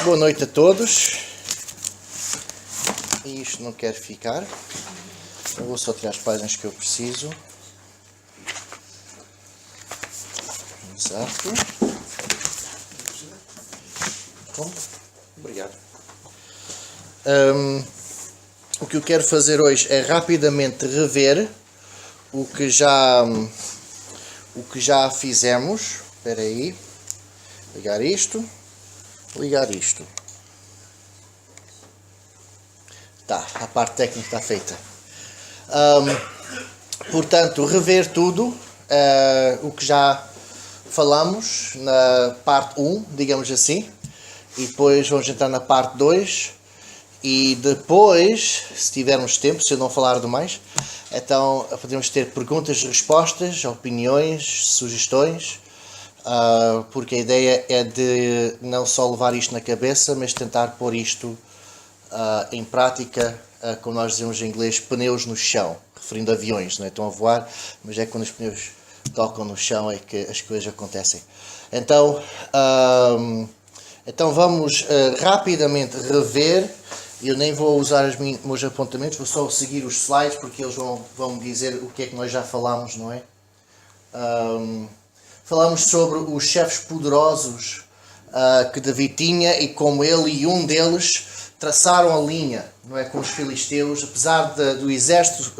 Boa noite a todos. E isto não quer ficar. Eu vou só tirar as páginas que eu preciso. Exato. Bom, obrigado. O que eu quero fazer hoje é rapidamente rever o que já fizemos. Espera aí. Ligar isto. Tá, a parte técnica está feita. Portanto, rever tudo o que já falamos na parte 1, digamos assim, e depois vamos entrar na parte 2, e depois, se tivermos tempo, se eu não falar demais, então podemos ter perguntas e respostas, opiniões, sugestões, porque a ideia é de não só levar isto na cabeça, mas tentar pôr isto em prática, como nós dizemos em inglês, pneus no chão, referindo a aviões, não é? Estão a voar, mas é quando os pneus tocam no chão é que as coisas acontecem. Então vamos rapidamente rever. Eu nem vou usar os meus apontamentos, vou só seguir os slides, porque eles vão me dizer o que é que nós já falámos, não é? Falamos sobre os chefes poderosos que Davi tinha e como ele e um deles traçaram a linha, não é, com os filisteus, apesar do exército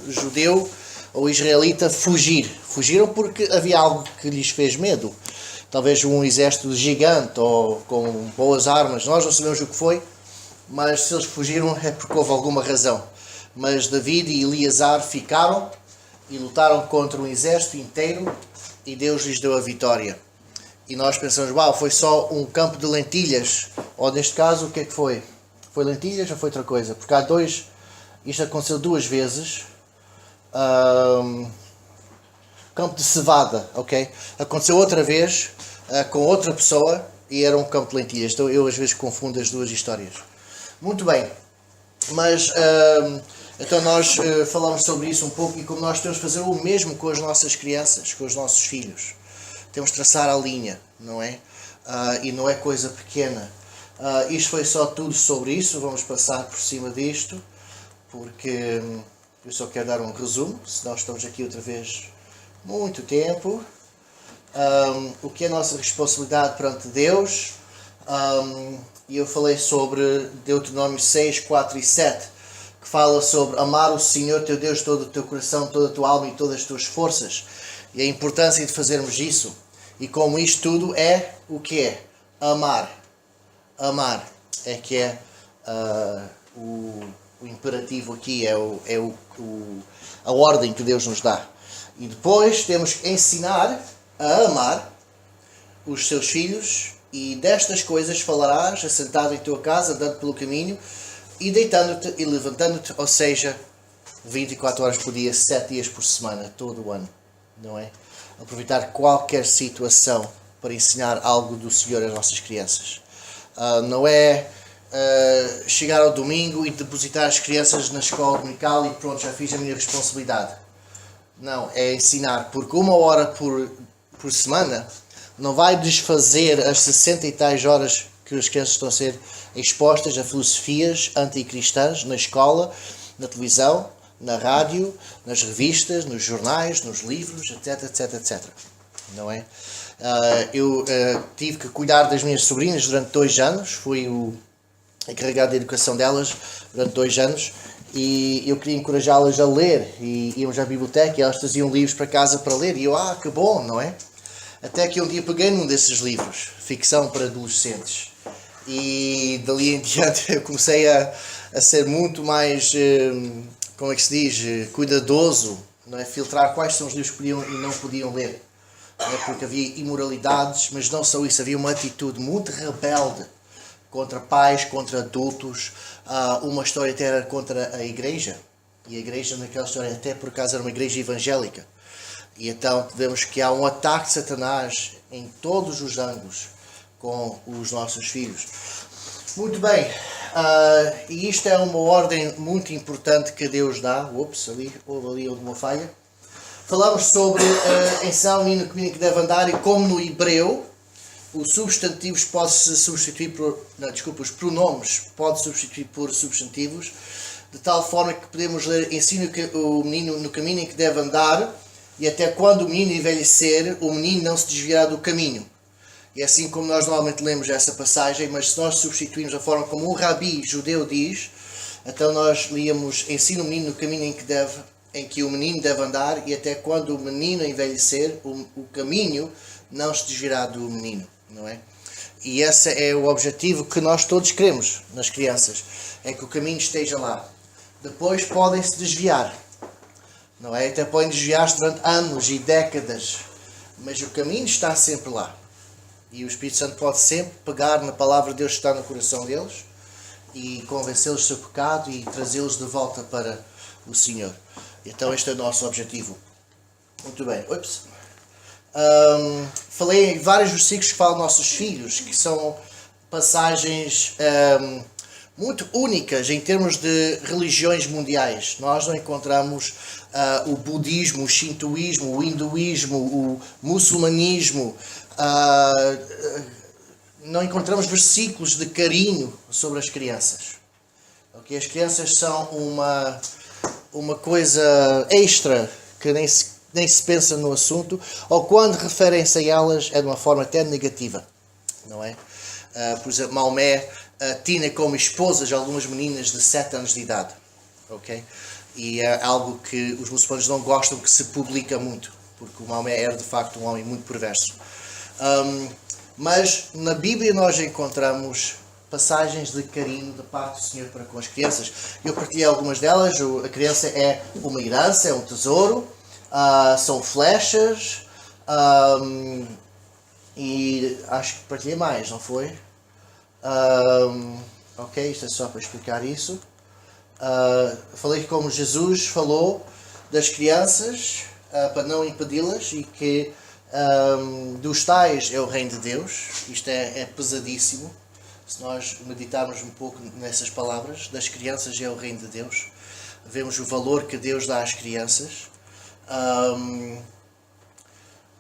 judeu ou israelita fugiram porque havia algo que lhes fez medo, talvez um exército gigante ou com boas armas, nós não sabemos o que foi, mas se eles fugiram é porque houve alguma razão. Mas David e Eleazar ficaram e lutaram contra um exército inteiro e Deus lhes deu a vitória. E nós pensamos, foi só um campo de lentilhas. Ou neste caso, o que é que foi? Foi lentilhas ou foi outra coisa? Porque isto aconteceu duas vezes. Campo de cevada, ok? Aconteceu outra vez com outra pessoa e era um campo de lentilhas. Então eu às vezes confundo as duas histórias. Muito bem. Mas então nós falamos sobre isso um pouco e como nós temos de fazer o mesmo com as nossas crianças, com os nossos filhos. Temos de traçar a linha, não é? E não é coisa pequena. Isto foi só tudo sobre isso, vamos passar por cima disto, porque eu só quero dar um resumo, senão estamos aqui outra vez muito tempo. O que é a nossa responsabilidade perante Deus, e eu falei sobre Deuteronômio 6, 4 e 7, que fala sobre amar o Senhor teu Deus todo o teu coração, toda a tua alma e todas as tuas forças, e a importância de fazermos isso. E como isto tudo é o que é? Amar. Amar é que é o imperativo aqui, a ordem que Deus nos dá. E depois temos que ensinar a amar os seus filhos, e destas coisas falarás, assentado em tua casa, andando pelo caminho, e deitando-te e levantando-te, ou seja, 24 horas por dia, 7 dias por semana, todo o ano, não é? Aproveitar qualquer situação para ensinar algo do Senhor às nossas crianças. Não é chegar ao domingo e depositar as crianças na escola dominical e pronto, já fiz a minha responsabilidade. Não, é ensinar, porque 1 hora por semana não vai desfazer as 60 e tais horas que as crianças estão a ser expostas a filosofias anticristãs na escola, na televisão, na rádio, nas revistas, nos jornais, nos livros, etc, etc, etc. Não é? Eu tive que cuidar das minhas sobrinhas durante 2 anos, fui o encarregado de educação delas durante 2 anos, e eu queria encorajá-las a ler, e íamos à biblioteca e elas traziam livros para casa para ler, e eu, que bom, não é? Até que um dia peguei num desses livros, ficção para adolescentes, e dali em diante eu comecei a ser muito mais, como é que se diz, cuidadoso, não é? Filtrar quais são os livros que podiam e não podiam ler, não é? Porque havia imoralidades, mas não só isso, havia uma atitude muito rebelde contra pais, contra adultos, uma história até era contra a igreja, e a igreja naquela história até por acaso era uma igreja evangélica. E então vemos que há um ataque de Satanás em todos os ângulos com os nossos filhos. Muito bem, e isto é uma ordem muito importante que Deus dá. Houve ali uma falha. Falamos sobre ensinar o menino no caminho que deve andar, e como no hebreu, os substantivos pode-se substituir por... Não, desculpa, os pronomes pode substituir por substantivos, de tal forma que podemos ler: ensina o menino no caminho em que deve andar, e até quando o menino envelhecer, o menino não se desviará do caminho. E é assim como nós normalmente lemos essa passagem, mas se nós substituirmos a forma como um rabi judeu diz, então nós líamos: ensina o menino no caminho em que o menino deve andar, e até quando o menino envelhecer, o caminho não se desviará do menino, não é? E esse é o objetivo que nós todos queremos nas crianças, é que o caminho esteja lá. Depois podem se desviar, não é? Até podem desviar-se durante anos e décadas, mas o caminho está sempre lá. E o Espírito Santo pode sempre pegar na palavra de Deus que está no coração deles e convencê-los do seu pecado e trazê-los de volta para o Senhor. Então este é o nosso objetivo. Muito bem. Falei em vários versículos que falam nossos filhos, que são passagens muito únicas em termos de religiões mundiais. Nós não encontramos o budismo, o shintoísmo, o hinduísmo, o muçulmanismo. Não encontramos versículos de carinho sobre as crianças. Okay? As crianças são uma coisa extra que nem se pensa no assunto, ou quando referem-se a elas é de uma forma até negativa, não é? Por exemplo, Maomé tinha como esposas algumas meninas de 7 anos de idade, ok? E é algo que os muçulmanos não gostam que se publica muito, porque o Maomé era de facto um homem muito perverso. Mas na Bíblia nós encontramos passagens de carinho da parte do Senhor para com as crianças. Eu partilhei algumas delas. A criança é uma herança, é um tesouro, são flechas, e acho que partilhei mais, não foi? Ok, isto é só para explicar isso. Falei como Jesus falou das crianças, para não impedi-las, e que dos tais é o reino de Deus. Isto é pesadíssimo. Se nós meditarmos um pouco nessas palavras, das crianças é o reino de Deus, vemos o valor que Deus dá às crianças.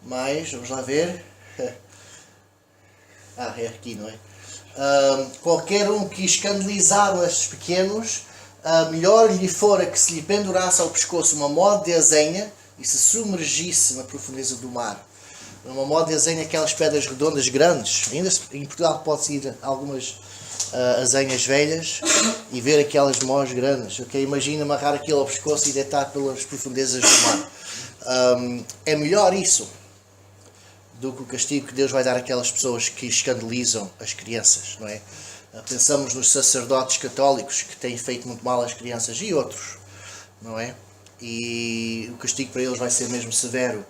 Mas, vamos lá ver. É aqui, não é? Qualquer um que escandalizar estes pequenos, melhor lhe fora que se lhe pendurasse ao pescoço uma moda de azenha e se submergisse na profundeza do mar. Uma moda de azenha, aquelas pedras redondas grandes. Ainda em Portugal pode-se ir algumas azenhas velhas e ver aquelas mós grandes. Okay? Imagina amarrar aquilo ao pescoço e deitar pelas profundezas do mar. É melhor isso do que o castigo que Deus vai dar àquelas pessoas que escandalizam as crianças, não é? Pensamos nos sacerdotes católicos que têm feito muito mal às crianças e outros, não é? E o castigo para eles vai ser mesmo severo.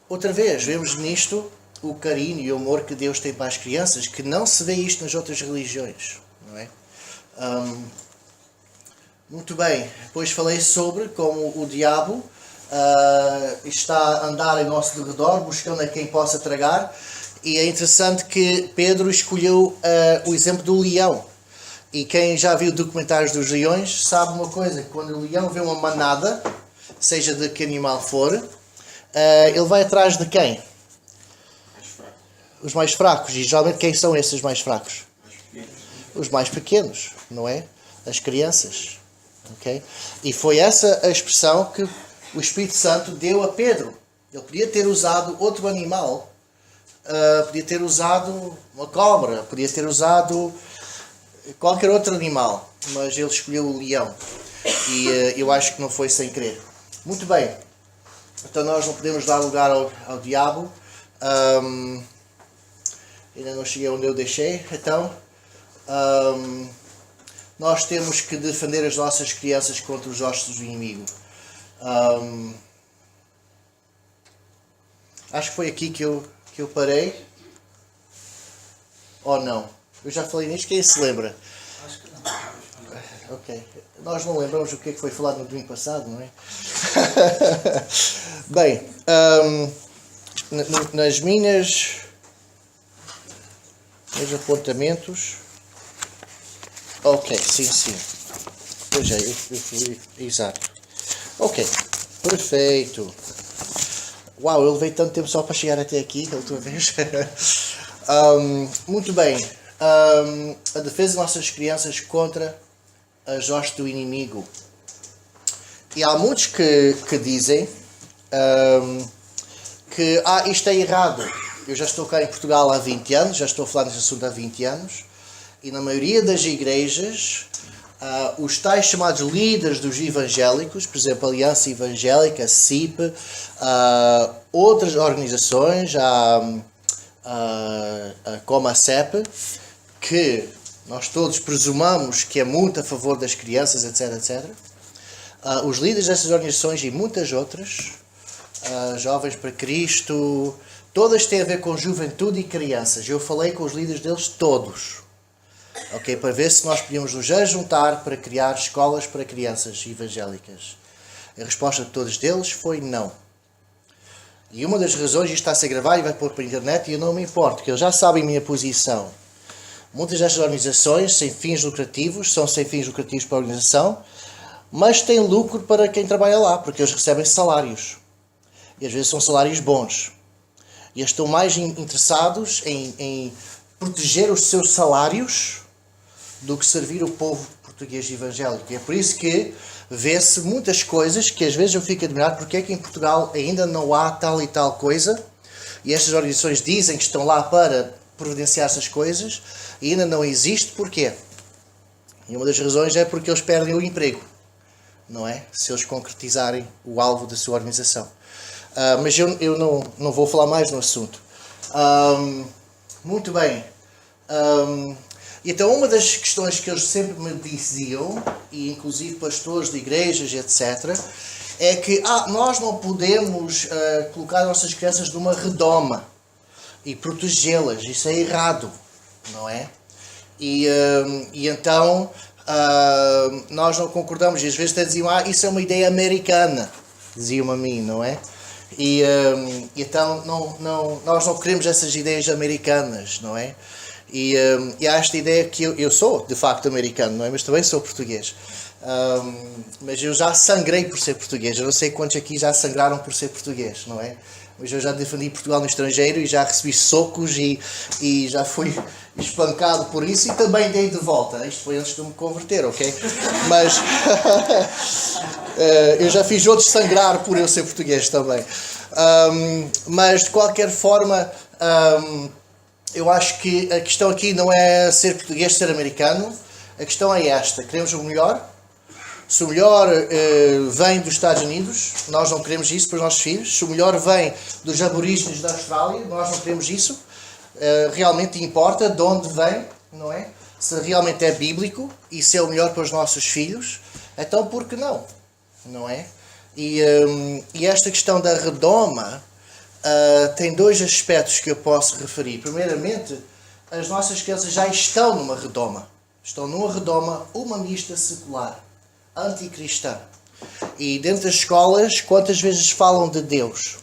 Outra vez, vemos nisto o carinho e o amor que Deus tem para as crianças, que não se vê isto nas outras religiões, não é? Muito bem, depois falei sobre como o diabo está a andar em nosso derredor, buscando a quem possa tragar, e é interessante que Pedro escolheu o exemplo do leão. E quem já viu documentários dos leões sabe uma coisa: quando o leão vê uma manada, seja de que animal for, ele vai atrás de quem? Os mais fracos. E geralmente quem são esses mais fracos? Os mais pequenos, não é? As crianças. Okay? E foi essa a expressão que o Espírito Santo deu a Pedro. Ele podia ter usado outro animal, podia ter usado uma cobra, podia ter usado qualquer outro animal, mas ele escolheu o leão. E eu acho que não foi sem querer. Muito bem. Então nós não podemos dar lugar ao diabo. Ainda não cheguei onde eu deixei. Então, nós temos que defender as nossas crianças contra os hostes do inimigo. Acho que foi aqui que eu parei. Ou não? Eu já falei nisto, quem se lembra? Acho que não. Ok. Nós não lembramos o que é que foi falado no domingo passado, não é? Bem, nas minhas... meus apontamentos... Ok, sim. Pois é, eu fui... Exato. Ok, perfeito. Uau, eu levei tanto tempo só para chegar até aqui, da última vez. Muito bem. A defesa das nossas crianças contra as hostes do inimigo. E há muitos que dizem que isto é errado. Eu já estou cá em Portugal há 20 anos, já estou a falar neste assunto há 20 anos, e na maioria das igrejas, os tais chamados líderes dos evangélicos, por exemplo, Aliança Evangélica, CIP, outras organizações, como a CEP, que nós todos presumamos que é muito a favor das crianças, etc, etc. Os líderes dessas organizações e muitas outras, Jovens para Cristo, todas têm a ver com juventude e crianças. Eu falei com os líderes deles todos, ok, para ver se nós podíamos nos ajuntar para criar escolas para crianças evangélicas. A resposta de todos deles foi não. E uma das razões, isto está a ser gravado e vai pôr para a internet, e eu não me importo, porque eles já sabem a minha posição. Muitas destas organizações sem fins lucrativos, são sem fins lucrativos para a organização, mas têm lucro para quem trabalha lá, porque eles recebem salários. E às vezes são salários bons. E eles estão mais interessados em proteger os seus salários do que servir o povo português evangélico. E é por isso que vê-se muitas coisas que às vezes eu fico admirado porque é que em Portugal ainda não há tal e tal coisa, e estas organizações dizem que estão lá para providenciar essas coisas, e ainda não existe. Porquê? E uma das razões é porque eles perdem o emprego, não é? Se eles concretizarem o alvo da sua organização. Mas eu não vou falar mais no assunto. Muito bem. Então, uma das questões que eles sempre me diziam, e inclusive pastores de igrejas, etc., é que nós não podemos colocar as nossas crianças numa redoma e protegê-las. Isso é errado, não é? E então nós não concordamos. E às vezes até diziam, isso é uma ideia americana, diziam a mim, não é? E então nós não queremos essas ideias americanas, não é? E há esta ideia que eu sou de facto americano, não é? Mas também sou português. Mas eu já sangrei por ser português. Eu não sei quantos aqui já sangraram por ser português, não é? Mas eu já defendi Portugal no estrangeiro e já recebi socos e já fui espancado por isso, e também dei de volta. Isto foi antes de me converter, ok? Mas eu já fiz outros sangrar por eu ser português também. Mas de qualquer forma, eu acho que a questão aqui não é ser português, ser americano. A questão é esta: queremos o melhor. Se o melhor vem dos Estados Unidos, nós não queremos isso para os nossos filhos. Se o melhor vem dos aborígenes da Austrália, nós não queremos isso. Realmente importa de onde vem, não é? Se realmente é bíblico e se é o melhor para os nossos filhos, então por que não? Não é? E esta questão da redoma tem dois aspectos que eu posso referir. Primeiramente, as nossas crianças já estão numa redoma. Estão numa redoma humanista secular, anticristã. E dentro das escolas, quantas vezes falam de Deus?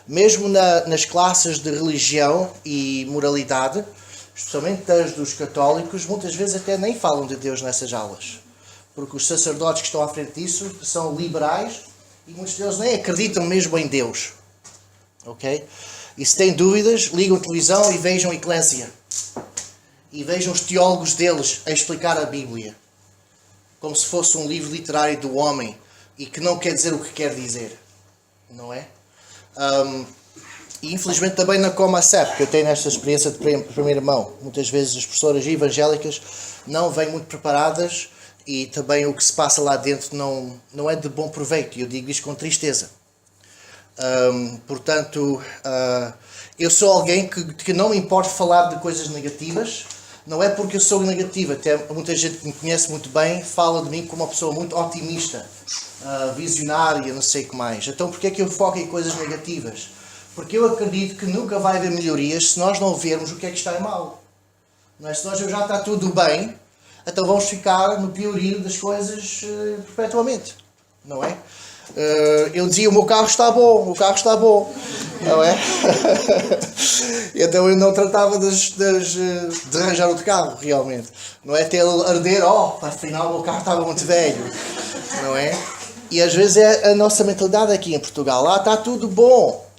Mesmo nas classes de religião e moralidade, especialmente as dos católicos, muitas vezes até nem falam de Deus nessas aulas. Porque os sacerdotes que estão à frente disso são liberais e muitos deles nem acreditam mesmo em Deus. Ok? E se têm dúvidas, ligam a televisão e vejam a Eclésia. E vejam os teólogos deles a explicar a Bíblia. Como se fosse um livro literário do homem e que não quer dizer o que quer dizer. Não é? E infelizmente também na Comacep, que eu tenho esta experiência de primeira mão. Muitas vezes as professoras evangélicas não vêm muito preparadas e também o que se passa lá dentro não é de bom proveito. E eu digo isto com tristeza. Portanto, eu sou alguém que não me importa falar de coisas negativas. Não é porque eu sou negativo, até muita gente que me conhece muito bem fala de mim como uma pessoa muito otimista, visionária, não sei o que mais. Então porquê é que eu foco em coisas negativas? Porque eu acredito que nunca vai haver melhorias se nós não vermos o que é que está mal. Não é? Se nós já está tudo bem, então vamos ficar no piorio das coisas perpetuamente. Não é? Eu dizia, o meu carro está bom, não é? Então eu não tratava de arranjar outro carro, realmente. Não é ter ele arder, afinal o meu carro estava muito velho, não é? E às vezes é a nossa mentalidade aqui em Portugal, está tudo bom.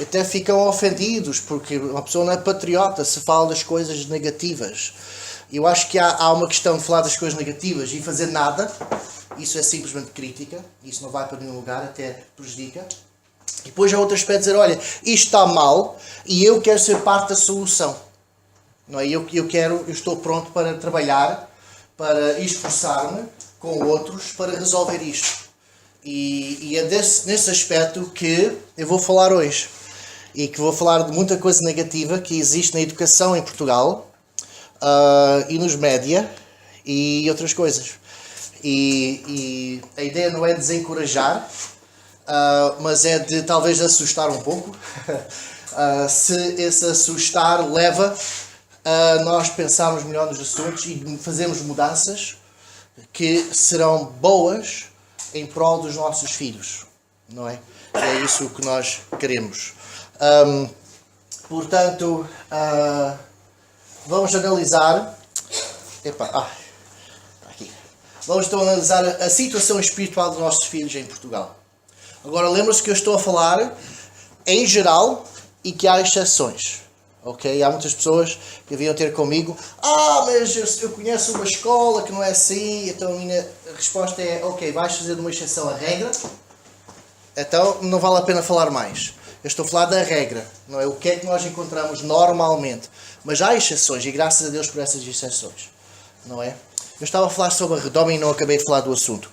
até ficam ofendidos, porque uma pessoa não é patriota se fala das coisas negativas. Eu acho que há uma questão de falar das coisas negativas e fazer nada. Isso é simplesmente crítica, isso não vai para nenhum lugar, até prejudica. E depois há outro aspecto de dizer, olha, isto está mal e eu quero ser parte da solução. Não é? Eu estou pronto para trabalhar, para esforçar-me com outros para resolver isto. E é nesse aspecto que eu vou falar hoje. E que vou falar de muita coisa negativa que existe na educação em Portugal e nos média e outras coisas. E a ideia não é desencorajar, mas é de talvez assustar um pouco. Se esse assustar leva a nós pensarmos melhor nos assuntos e fazermos mudanças que serão boas em prol dos nossos filhos, não é? É isso que nós queremos. Portanto, vamos analisar. Aqui. Vamos então analisar a situação espiritual dos nossos filhos em Portugal. Agora, lembra-se que eu estou a falar em geral e que há exceções. Ok? Há muitas pessoas que vinham ter comigo. Mas eu conheço uma escola que não é assim. Então a minha resposta é: ok, vais fazer de uma exceção a regra. Então não vale a pena falar mais. Eu estou a falar da regra, não é? O que é que nós encontramos normalmente. Mas há exceções e graças a Deus por essas exceções, não é? Eu estava a falar sobre a redoma e não acabei de falar do assunto.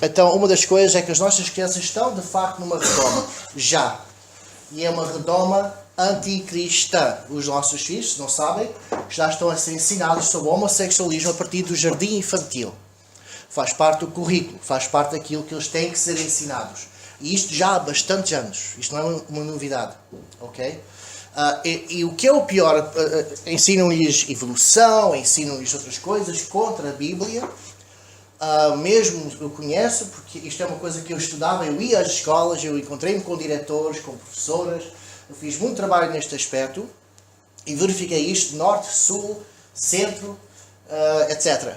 Então uma das coisas é que as nossas crianças estão de facto numa redoma. Já. E é uma redoma anticristã. Os nossos filhos, se não sabem, já estão a ser ensinados sobre o homossexualismo a partir do jardim infantil. Faz parte do currículo, faz parte daquilo que eles têm que ser ensinados. E isto já há bastantes anos. Isto não é uma novidade. Ok? E o que é o pior, ensinam-lhes evolução, ensinam-lhes outras coisas contra a Bíblia. Mesmo eu conheço, porque isto é uma coisa que eu estudava, eu ia às escolas, eu encontrei-me com diretores, com professoras, eu fiz muito trabalho neste aspecto e verifiquei isto de norte, sul, centro, etc.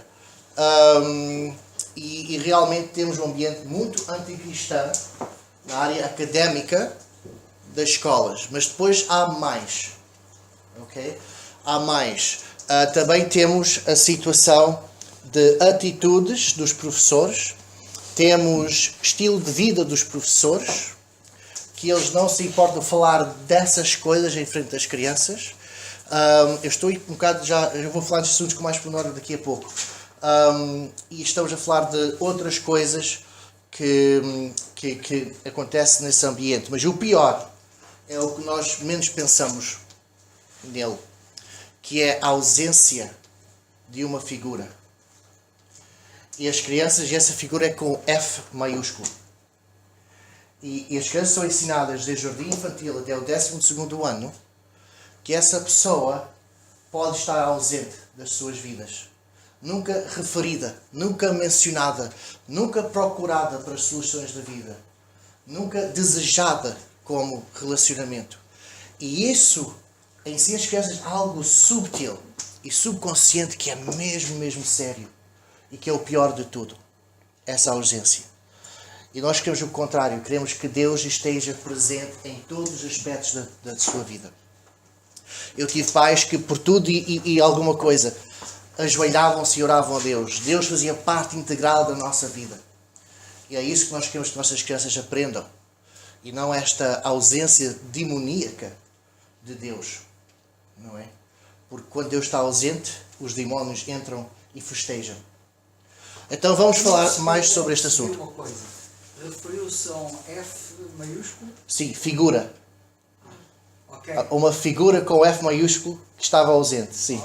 E realmente temos um ambiente muito anticristão na área académica das escolas, mas depois há mais. Ok? Há mais. Também temos a situação de atitudes dos professores, temos estilo de vida dos professores, que eles não se importam de falar dessas coisas em frente das crianças. Eu estou um bocado eu vou falar de assuntos com mais pormenor daqui a pouco. E estamos a falar de outras coisas que acontecem nesse ambiente. Mas o pior é o que nós menos pensamos nele, que é a ausência de uma figura. E as crianças, e essa figura é com F maiúsculo. E as crianças são ensinadas desde o jardim infantil até o 12º ano que essa pessoa pode estar ausente das suas vidas. Nunca referida, nunca mencionada, nunca procurada para as soluções da vida. Nunca desejada como relacionamento. E isso ensina as crianças algo subtil e subconsciente que é mesmo sério. E que é o pior de tudo. Essa ausência. E nós queremos o contrário. Queremos que Deus esteja presente em todos os aspectos da sua vida. Eu tive pais que por tudo e alguma coisa ajoelhavam-se e oravam a Deus. Deus fazia parte integral da nossa vida. E é isso que nós queremos que nossas crianças aprendam. E não esta ausência demoníaca de Deus. Não é? Porque quando Deus está ausente, os demónios entram e festejam. Então vamos falar mais sobre este assunto. Uma coisa. Referiu-se a um F maiúsculo? Sim, figura. Ok. Uma figura com F maiúsculo que estava ausente, sim.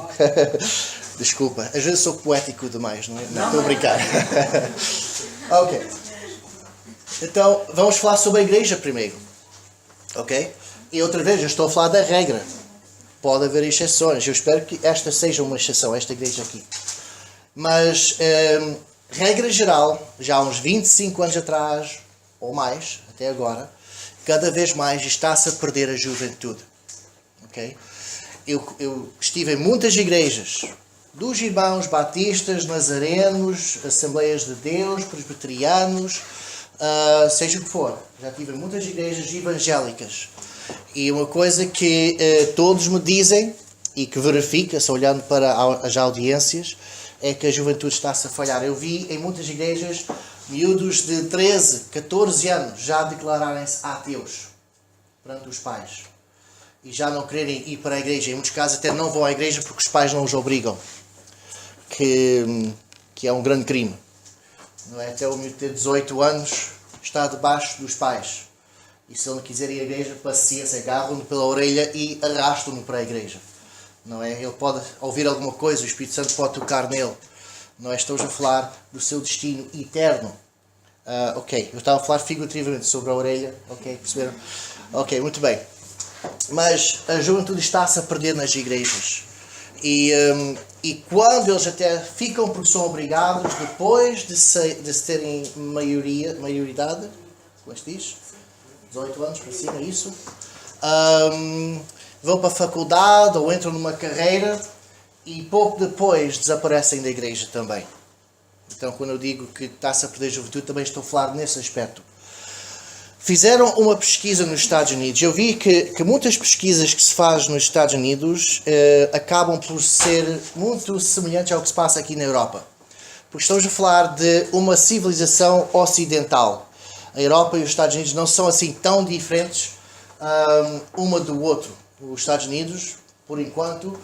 Desculpa, às vezes sou poético demais, não é? Não, estou a brincar. Ok. Então, vamos falar sobre a igreja primeiro. Ok? E outra vez, eu estou a falar da regra. Pode haver exceções. Eu espero que esta seja uma exceção, esta igreja aqui. Mas, regra geral, já há uns 25 anos atrás, ou mais, até agora, cada vez mais está-se a perder a juventude. Ok? Eu estive em muitas igrejas, dos irmãos batistas, nazarenos, Assembleias de Deus, presbiterianos, seja o que for. Já tive em muitas igrejas evangélicas. E uma coisa que todos me dizem, e que verifica-se olhando para as audiências, é que a juventude está-se a falhar. Eu vi em muitas igrejas miúdos de 13, 14 anos já declararem-se ateus perante os pais. E já não quererem ir para a igreja. Em muitos casos até não vão à igreja porque os pais não os obrigam. Que é um grande crime. Não é? Até o miúdo ter 18 anos está debaixo dos pais. E se ele não quiser ir à igreja, paciência, agarram-no pela orelha e arrastam-no para a igreja. Não é? Ele pode ouvir alguma coisa, o Espírito Santo pode tocar nele. Não é? Estamos a falar do seu destino eterno. Ok, eu estava a falar figurativamente sobre a orelha. Ok, perceberam? Ok, muito bem. Mas a juventude está-se a perder nas igrejas. E quando eles até ficam porque são obrigados, depois de terem maioridade, como é que se diz? 18 anos para cima, isso. Vão para a faculdade ou entram numa carreira e pouco depois desaparecem da igreja também. Então, quando eu digo que está-se a perder a juventude, também estou a falar nesse aspecto. Fizeram uma pesquisa nos Estados Unidos. Eu vi que muitas pesquisas que se fazem nos Estados Unidos acabam por ser muito semelhantes ao que se passa aqui na Europa. Porque estamos a falar de uma civilização ocidental. A Europa e os Estados Unidos não são assim tão diferentes uma do outro. Os Estados Unidos, por enquanto,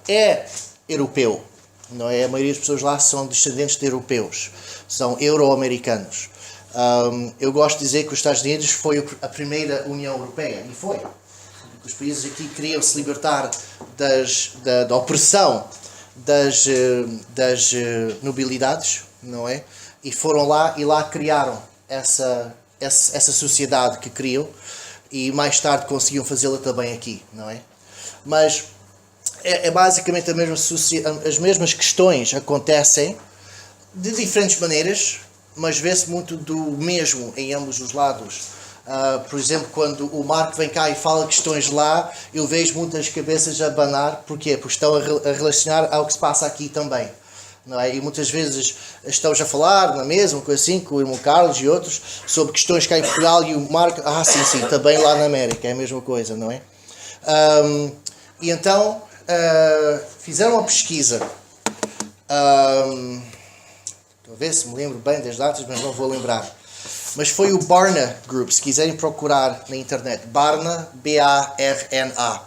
é europeu. Não é? A maioria das pessoas lá são descendentes de europeus. São euro-americanos. Eu gosto de dizer que os Estados Unidos foi a primeira União Europeia. E foi. Os países aqui queriam se libertar da opressão das nobilidades, não é? E foram lá e lá criaram essa sociedade que queriam. E mais tarde conseguiam fazê-la também aqui, não é? Mas é basicamente as mesmas questões acontecem de diferentes maneiras, mas vê-se muito do mesmo em ambos os lados. Por exemplo, quando o Marco vem cá e fala questões lá, eu vejo muitas cabeças a abanar. Porquê? Porque estão a relacionar ao que se passa aqui também. Não é? E muitas vezes estamos a falar na mesma coisa assim, com o irmão Carlos e outros, sobre questões cá em Portugal, e o Marco, sim, também lá na América, é a mesma coisa, não é? E então, fizeram uma pesquisa. Estou a ver se me lembro bem das datas, mas não vou lembrar. Mas foi o Barna Group, se quiserem procurar na internet. Barna, B-A-R-N-A.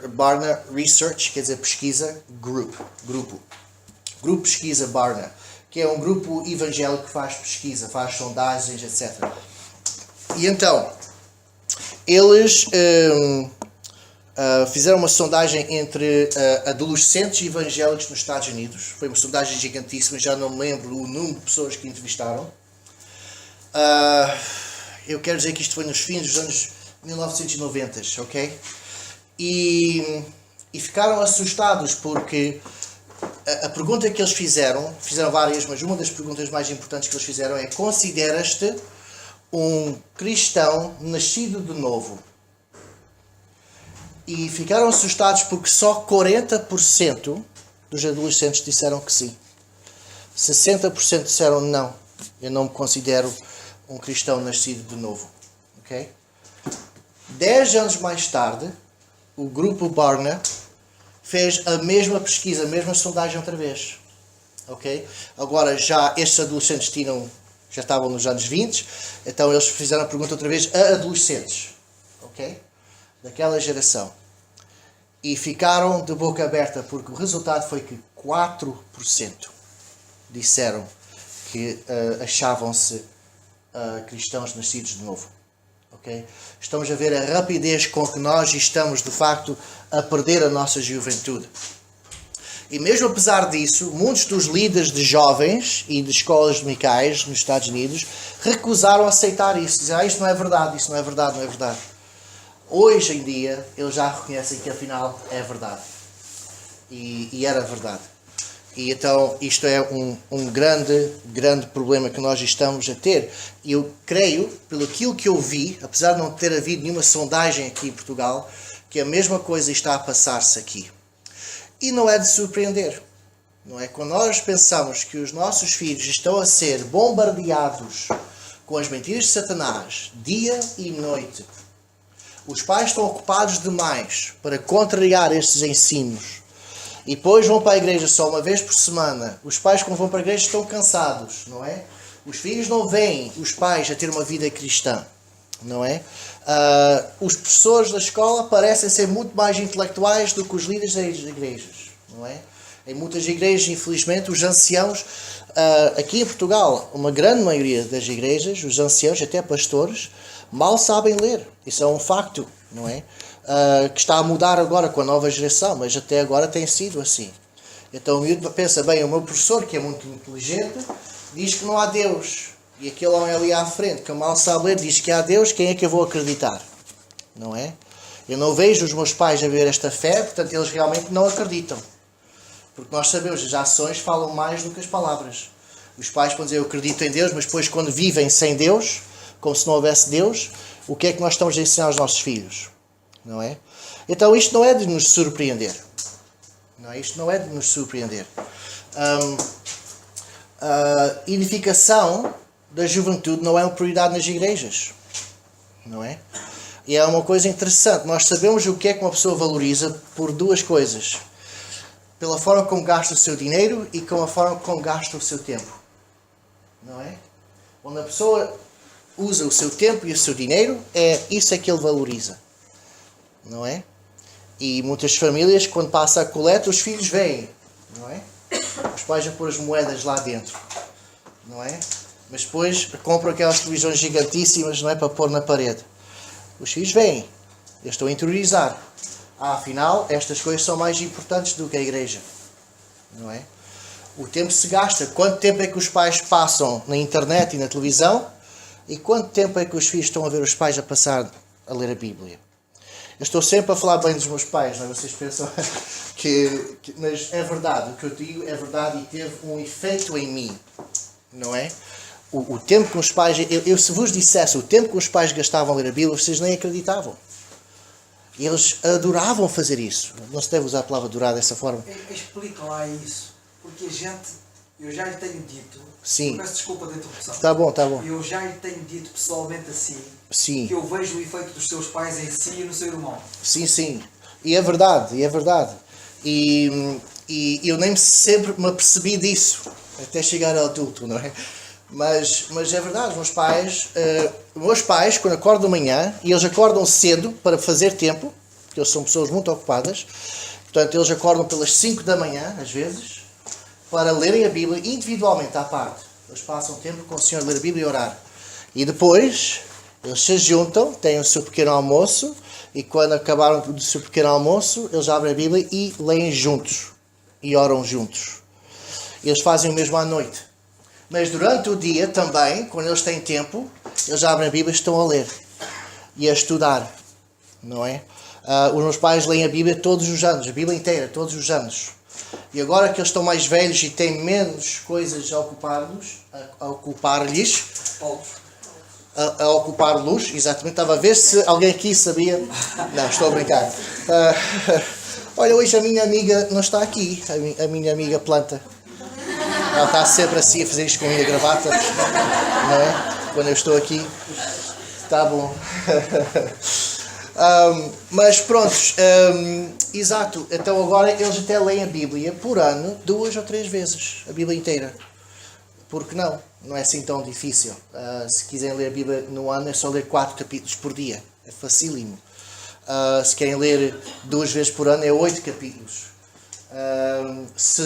Barna Research, quer dizer pesquisa, grupo. Grupo Pesquisa Barna, que é um grupo evangélico que faz pesquisa, faz sondagens, etc. E então, eles fizeram uma sondagem entre adolescentes evangélicos nos Estados Unidos. Foi uma sondagem gigantíssima, já não me lembro o número de pessoas que entrevistaram. Eu quero dizer que isto foi nos fins dos anos 1990, ok? E ficaram assustados porque a pergunta que eles fizeram várias, mas uma das perguntas mais importantes que eles fizeram é: consideras-te um cristão nascido de novo? E ficaram assustados porque só 40% dos adolescentes disseram que sim. 60% disseram não, eu não me considero um cristão nascido de novo. Okay? 10 anos mais tarde, o grupo Barna fez a mesma pesquisa, a mesma sondagem outra vez. Okay? Agora já estes adolescentes já estavam nos anos 20, então eles fizeram a pergunta outra vez a adolescentes. Okay? Daquela geração. E ficaram de boca aberta porque o resultado foi que 4% disseram que achavam-se cristãos nascidos de novo. Okay? Estamos a ver a rapidez com que nós estamos de facto a perder a nossa juventude. E mesmo apesar disso, muitos dos líderes de jovens e de escolas dominicais nos Estados Unidos recusaram aceitar isso. Dizer, isto não é verdade, isso não é verdade, não é verdade. Hoje em dia, eles já reconhecem que afinal é verdade. E era verdade. E então, isto é um grande problema que nós estamos a ter. E eu creio, pelo aquilo que eu vi, apesar de não ter havido nenhuma sondagem aqui em Portugal, que a mesma coisa está a passar-se aqui. E não é de surpreender. Não é? Quando nós pensamos que os nossos filhos estão a ser bombardeados com as mentiras de Satanás, dia e noite. Os pais estão ocupados demais para contrariar estes ensinos. E depois vão para a igreja só uma vez por semana. Os pais, quando vão para a igreja, estão cansados, não é? Os filhos não veem os pais a ter uma vida cristã, não é? Os professores da escola parecem ser muito mais intelectuais do que os líderes das igrejas, não é? Em muitas igrejas, infelizmente, os anciãos, aqui em Portugal, uma grande maioria das igrejas, os anciãos, até pastores, mal sabem ler. Isso é um facto, não é? Que está a mudar agora com a nova geração, mas até agora tem sido assim. Então o miúdo pensa, bem, o meu professor, que é muito inteligente, diz que não há Deus. E aquele homem ali à frente, que mal sabe ler, diz que há Deus, quem é que eu vou acreditar? Não é? Eu não vejo os meus pais a ver esta fé, portanto eles realmente não acreditam. Porque nós sabemos, as ações falam mais do que as palavras. Os pais podem dizer, eu acredito em Deus, mas depois quando vivem sem Deus, como se não houvesse Deus, o que é que nós estamos a ensinar aos nossos filhos? Não é? Então isto não é de nos surpreender. Não é? Isto não é de nos surpreender. A edificação da juventude não é uma prioridade nas igrejas. Não é? E é uma coisa interessante. Nós sabemos o que é que uma pessoa valoriza por duas coisas. Pela forma como gasta o seu dinheiro e com a forma como gasta o seu tempo. Não é? Quando a pessoa usa o seu tempo e o seu dinheiro, isso é que ele valoriza. Não é? E muitas famílias, quando passa a coleta, os filhos veem. Não é? Os pais vão pôr as moedas lá dentro. Não é? Mas depois compram aquelas televisões gigantíssimas, não é? Para pôr na parede. Os filhos veem. Eles estão a interiorizar. Afinal, estas coisas são mais importantes do que a igreja. Não é? O tempo se gasta. Quanto tempo é que os pais passam na internet e na televisão? E quanto tempo é que os filhos estão a ver os pais a passar a ler a Bíblia? Eu estou sempre a falar bem dos meus pais, não é? Vocês pensam mas é verdade. O que eu digo é verdade e teve um efeito em mim. Não é? O tempo que os pais... Eu se vos dissesse o tempo que os pais gastavam a ler a Bíblia, vocês nem acreditavam. Eles adoravam fazer isso. Não se deve usar a palavra adorar dessa forma. Explica lá isso. Porque a gente, eu já lhe tenho dito, Sim. Peço desculpa da interrupção. Está bom, está bom. Eu já lhe tenho dito pessoalmente assim, Sim. que eu vejo o efeito dos seus pais em si e no seu irmão. Sim, sim. E é verdade, e é verdade. E eu nem sempre me apercebi disso, até chegar ao adulto, não é? Mas é verdade, os meus pais, quando acordam de manhã, e eles acordam cedo para fazer tempo, porque eles são pessoas muito ocupadas, portanto eles acordam pelas 5 da manhã, às vezes, para lerem a Bíblia individualmente, à parte. Eles passam tempo com o Senhor a ler a Bíblia e orar. E depois, eles se juntam, têm o seu pequeno almoço, e quando acabaram do seu pequeno almoço, eles abrem a Bíblia e leem juntos, e oram juntos. Eles fazem o mesmo à noite. Mas durante o dia também, quando eles têm tempo, eles abrem a Bíblia e estão a ler. E a estudar. Não é? Os meus pais leem a Bíblia todos os anos. A Bíblia inteira, todos os anos. E agora que eles estão mais velhos e têm menos coisas a ocupar-lhes... A ocupar-los, exatamente. Estava a ver se alguém aqui sabia... Não, estou a brincar. Olha, hoje a minha amiga não está aqui. A minha amiga Planta. Ela está sempre assim a fazer isto com a minha gravata, não é? Quando eu estou aqui, está bom. Mas pronto, exato. Então agora eles até leem a Bíblia por ano 2 ou 3 vezes, a Bíblia inteira. Porque não? Não é assim tão difícil. Se quiserem ler a Bíblia no ano é só ler 4 capítulos por dia. É facílimo. Se querem ler 2 vezes por ano é 8 capítulos. Se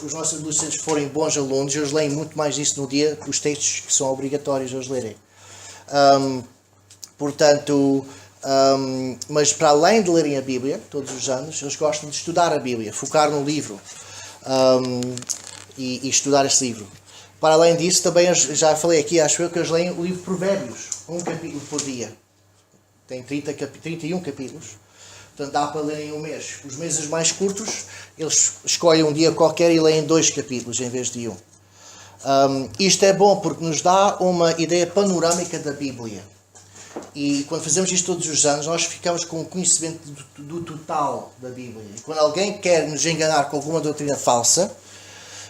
os nossos adolescentes forem bons alunos, eles leem muito mais disso no dia, os textos que são obrigatórios eles lerem. Portanto, mas para além de lerem a Bíblia todos os anos, eles gostam de estudar a Bíblia, focar no livro e estudar esse livro. Para além disso, também já falei aqui, acho eu, que eles leem o livro de Provérbios, 1 capítulo por dia. Tem 31 capítulos. Portanto, dá para ler em um mês. Os meses mais curtos, eles escolhem um dia qualquer e leem 2 capítulos em vez de 1. Isto é bom porque nos dá uma ideia panorâmica da Bíblia. E quando fazemos isto todos os anos, nós ficamos com o conhecimento do total da Bíblia. E quando alguém quer nos enganar com alguma doutrina falsa,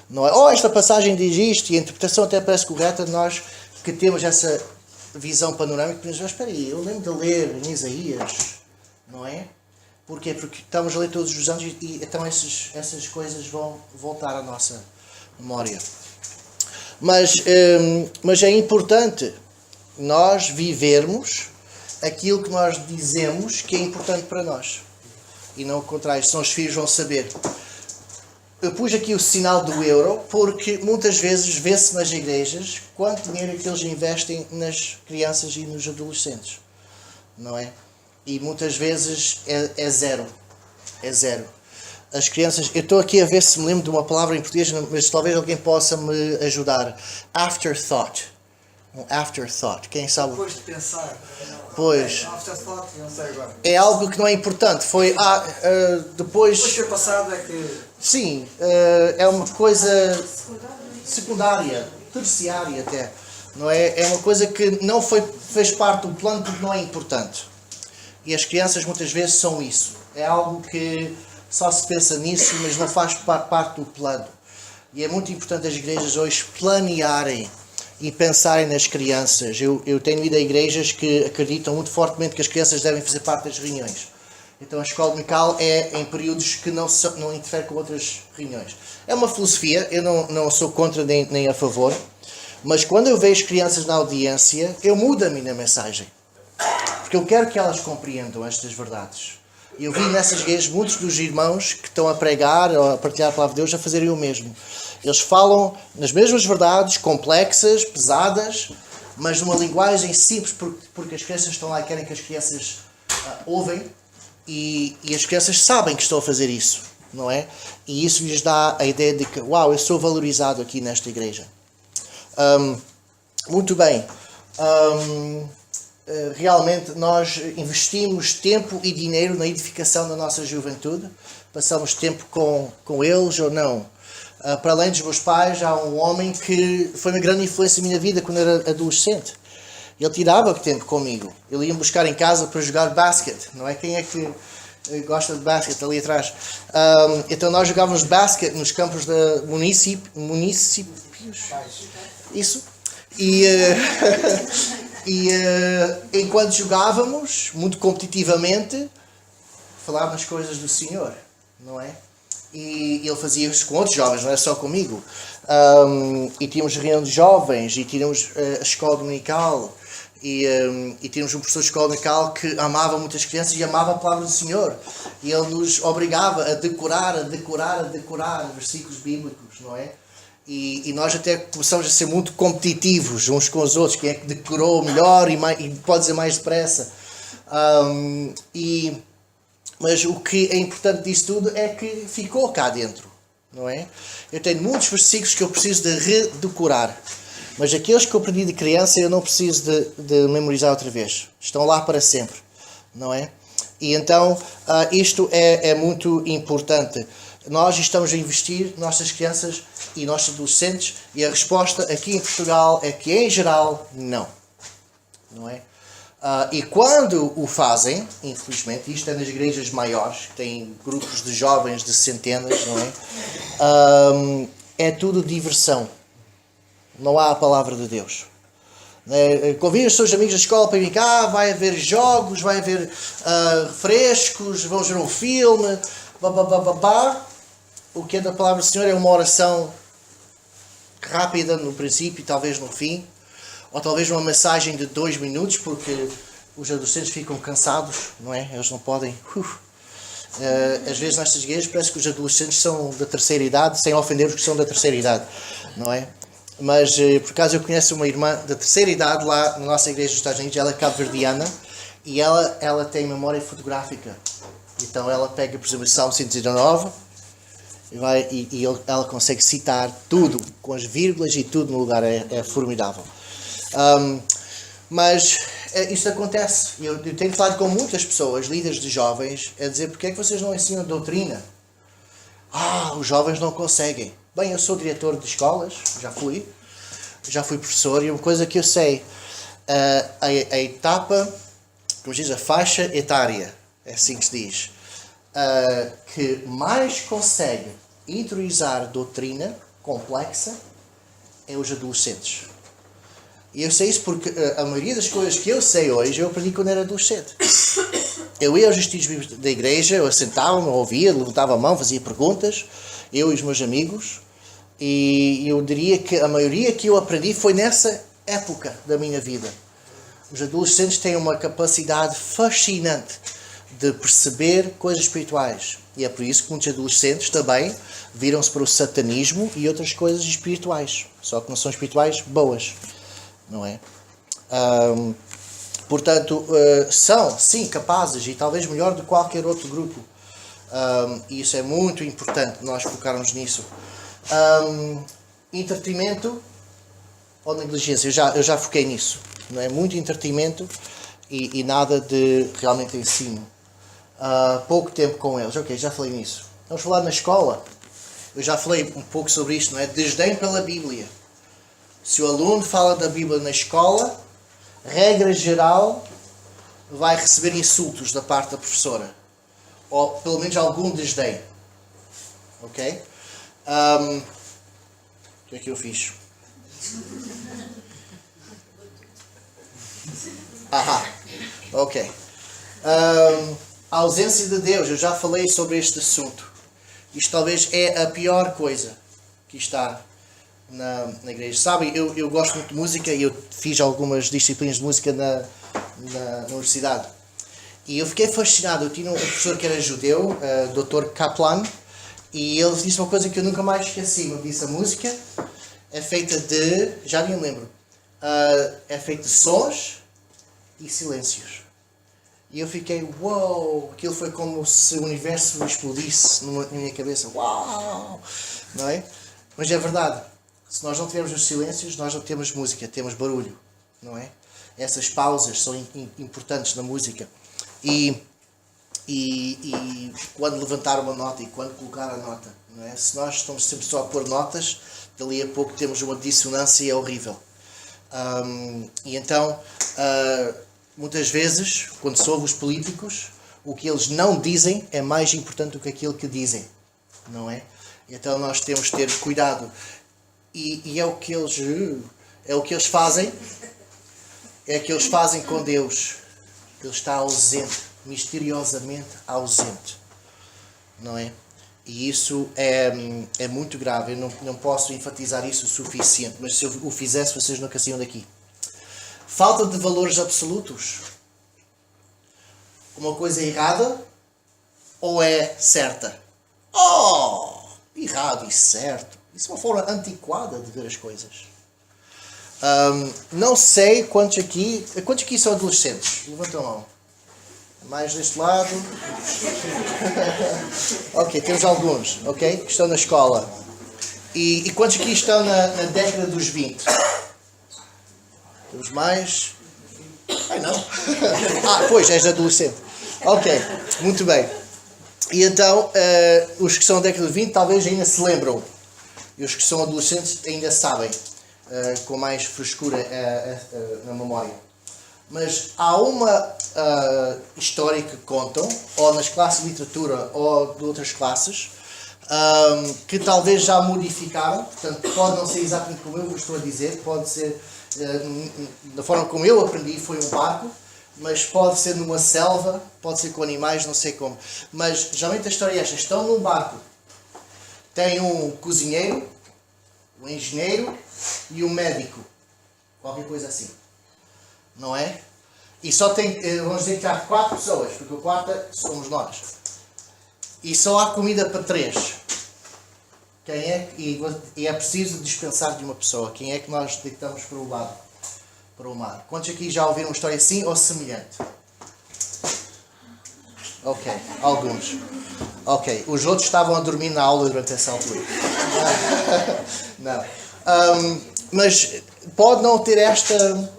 não é? Esta passagem diz isto e a interpretação até parece correta, nós que temos essa visão panorâmica, mas espera aí, eu lembro de ler em Isaías, não é? Porquê? Porque estamos a ler todos os anos e então essas coisas vão voltar à nossa memória. Mas é importante nós vivermos aquilo que nós dizemos que é importante para nós. E não o contrário, senão os filhos vão saber. Eu pus aqui o sinal do euro porque muitas vezes vê-se nas igrejas quanto dinheiro é que eles investem nas crianças e nos adolescentes. Não é? E muitas vezes é zero. É zero. As crianças... Eu estou aqui a ver se me lembro de uma palavra em português, mas talvez alguém possa me ajudar. Afterthought. Um afterthought. Quem sabe? Depois de pensar. Pois. Afterthought, não sei agora. É algo que não é importante. Foi depois... Depois de ter passado é que... Sim, é uma coisa secundária, terciária até. Não é? É uma coisa que não fez parte do plano porque não é importante. E as crianças muitas vezes são isso. É algo que só se pensa nisso, mas não faz parte do plano. E é muito importante as igrejas hoje planearem e pensarem nas crianças. Eu tenho ido a igrejas que acreditam muito fortemente que as crianças devem fazer parte das reuniões. Então a escola dominical é em períodos que não interfere com outras reuniões. É uma filosofia, eu não sou contra nem a favor, mas quando eu vejo crianças na audiência, eu mudo a minha mensagem. Porque eu quero que elas compreendam estas verdades. E eu vi nessas igrejas muitos dos irmãos que estão a pregar ou a partilhar a palavra de Deus a fazerem o mesmo. Eles falam nas mesmas verdades, complexas, pesadas, mas numa linguagem simples, porque as crianças estão lá e querem que as crianças ouvem. E as crianças sabem que estou a fazer isso, não é? E isso lhes dá a ideia de que, uau, eu sou valorizado aqui nesta igreja. Muito bem. Realmente nós investimos tempo e dinheiro na edificação da nossa juventude. Passamos tempo com eles ou não. Para além dos meus pais, há um homem que foi uma grande influência na minha vida quando era adolescente. Ele tirava tempo comigo. Ele ia me buscar em casa para jogar basquete. Não é? Quem é que gosta de basquete ali atrás? Então nós jogávamos basquete nos campos da municípios. Isso. E enquanto jogávamos, muito competitivamente, falávamos coisas do Senhor. Não é? E ele fazia isso com outros jovens, não é só comigo. E tínhamos reunião de jovens, e tínhamos a escola dominical. E tínhamos um professor de escola dominical que amava muitas crianças e amava a palavra do Senhor. E ele nos obrigava a decorar versículos bíblicos, não é? E nós até começamos a ser muito competitivos uns com os outros. Quem é que decorou melhor e pode dizer mais depressa. Mas o que é importante disso tudo é que ficou cá dentro, não é? Eu tenho muitos versículos que eu preciso de redecorar. Mas aqueles que eu aprendi de criança eu não preciso de memorizar outra vez. Estão lá para sempre, não é? E então isto é muito importante. Nós estamos a investir nas nossas crianças e nossos adolescentes e a resposta aqui em Portugal é que em geral não. Não é? E quando o fazem, infelizmente, isto é nas igrejas maiores, que têm grupos de jovens de centenas, não é? É tudo diversão. Não há a palavra de Deus. Convide os seus amigos da escola para vir cá, vai haver jogos, vai haver refrescos, vamos ver um filme, O que é da palavra do Senhor é uma oração rápida no princípio e talvez no fim, ou talvez uma mensagem de 2 minutos, porque os adolescentes ficam cansados, não é? Eles não podem... Às vezes nestas igrejas parece que os adolescentes são da terceira idade, sem ofender os que são da terceira idade, não é? Mas, por acaso, eu conheço uma irmã da terceira idade lá na nossa igreja dos Estados Unidos. Ela é cabo-verdiana e ela tem memória fotográfica. Então ela pega, por exemplo, o Salmo 119 ela consegue citar tudo, com as vírgulas e tudo no lugar. É formidável. Mas isso acontece. Eu tenho falado com muitas pessoas, líderes de jovens, a dizer: porque é que vocês não ensinam doutrina? Os jovens não conseguem. Bem, eu sou diretor de escolas, já fui professor, e uma coisa que eu sei, a etapa, como diz, a faixa etária, é assim que se diz, que mais consegue interiorizar doutrina complexa é os adolescentes. E eu sei isso porque a maioria das coisas que eu sei hoje, eu aprendi quando era adolescente. Eu ia aos estudos bíblicos da igreja, eu sentava-me, ouvia, levantava a mão, fazia perguntas, eu e os meus amigos, e eu diria que a maioria que eu aprendi foi nessa época da minha vida. Os adolescentes têm uma capacidade fascinante de perceber coisas espirituais. E é por isso que muitos adolescentes também viram-se para o satanismo e outras coisas espirituais. Só que não são espirituais boas, não é? Portanto, são, sim, capazes e talvez melhor do que qualquer outro grupo. E isso é muito importante, nós focarmos nisso. Entretenimento ou negligência? Eu já foquei nisso. Não é? Muito entretenimento e nada de realmente ensino. Pouco tempo com eles. Ok, já falei nisso. Vamos falar na escola. Eu já falei um pouco sobre isto, não é? Desdém pela Bíblia. Se o aluno fala da Bíblia na escola, regra geral, vai receber insultos da parte da professora. Ou pelo menos algum desdém. Ok? O que é que eu fiz? Ok. A ausência de Deus, eu já falei sobre este assunto. Isto talvez é a pior coisa que está na igreja. Sabem, eu gosto muito de música e eu fiz algumas disciplinas de música na universidade. E eu fiquei fascinado. Eu tinha um professor que era judeu, Dr. Kaplan, e ele disse uma coisa que eu nunca mais esqueci. Ele disse: a música é feita de, já nem lembro, é feita de sons e silêncios. E eu fiquei, uau, aquilo foi como se o universo explodisse na minha cabeça, uau, não é? Mas é verdade, se nós não tivermos os silêncios, nós não temos música, temos barulho, não é? Essas pausas são importantes na música. E quando levantar uma nota e quando colocar a nota, não é? Se nós estamos sempre só a pôr notas, dali a pouco temos uma dissonância e é horrível. E então, muitas vezes, quando se ouve os políticos, o que eles não dizem é mais importante do que aquilo que dizem, não é? Então nós temos de ter cuidado. E é o que eles fazem, é o que eles fazem com Deus. Ele está ausente, misteriosamente ausente, não é? E isso é muito grave. Eu não posso enfatizar isso o suficiente, mas se eu o fizesse, vocês nunca saíam daqui. Falta de valores absolutos. Uma coisa é errada ou é certa? Errado e certo. Isso é uma forma antiquada de ver as coisas. Não sei quantos aqui são adolescentes. Levanta a mão. Mais deste lado. Ok, temos alguns, ok? Que estão na escola. E quantos aqui estão na década dos 20? Temos mais? Ai não. Pois, és adolescente. Ok, muito bem. E então, os que são da década de 20 talvez ainda se lembram. E os que são adolescentes ainda sabem, com mais frescura na memória. Mas há uma história que contam, ou nas classes de literatura ou de outras classes, que talvez já modificaram. Portanto, pode não ser exatamente como eu vos estou a dizer, pode ser da forma como eu aprendi, foi um barco, mas pode ser numa selva, pode ser com animais, não sei como. Mas geralmente a história é esta: estão num barco, tem um cozinheiro, um engenheiro e um médico, qualquer coisa assim, não é? E só tem, vamos dizer que há 4 pessoas, porque o quarto somos nós, e só há comida para 3. Quem é, e é preciso dispensar de uma pessoa. Quem é que nós deitamos para o lado? Para o mar? Quantos aqui já ouviram uma história assim ou semelhante? Ok, alguns. Ok, os outros estavam a dormir na aula durante essa altura. Não. Mas pode não ter esta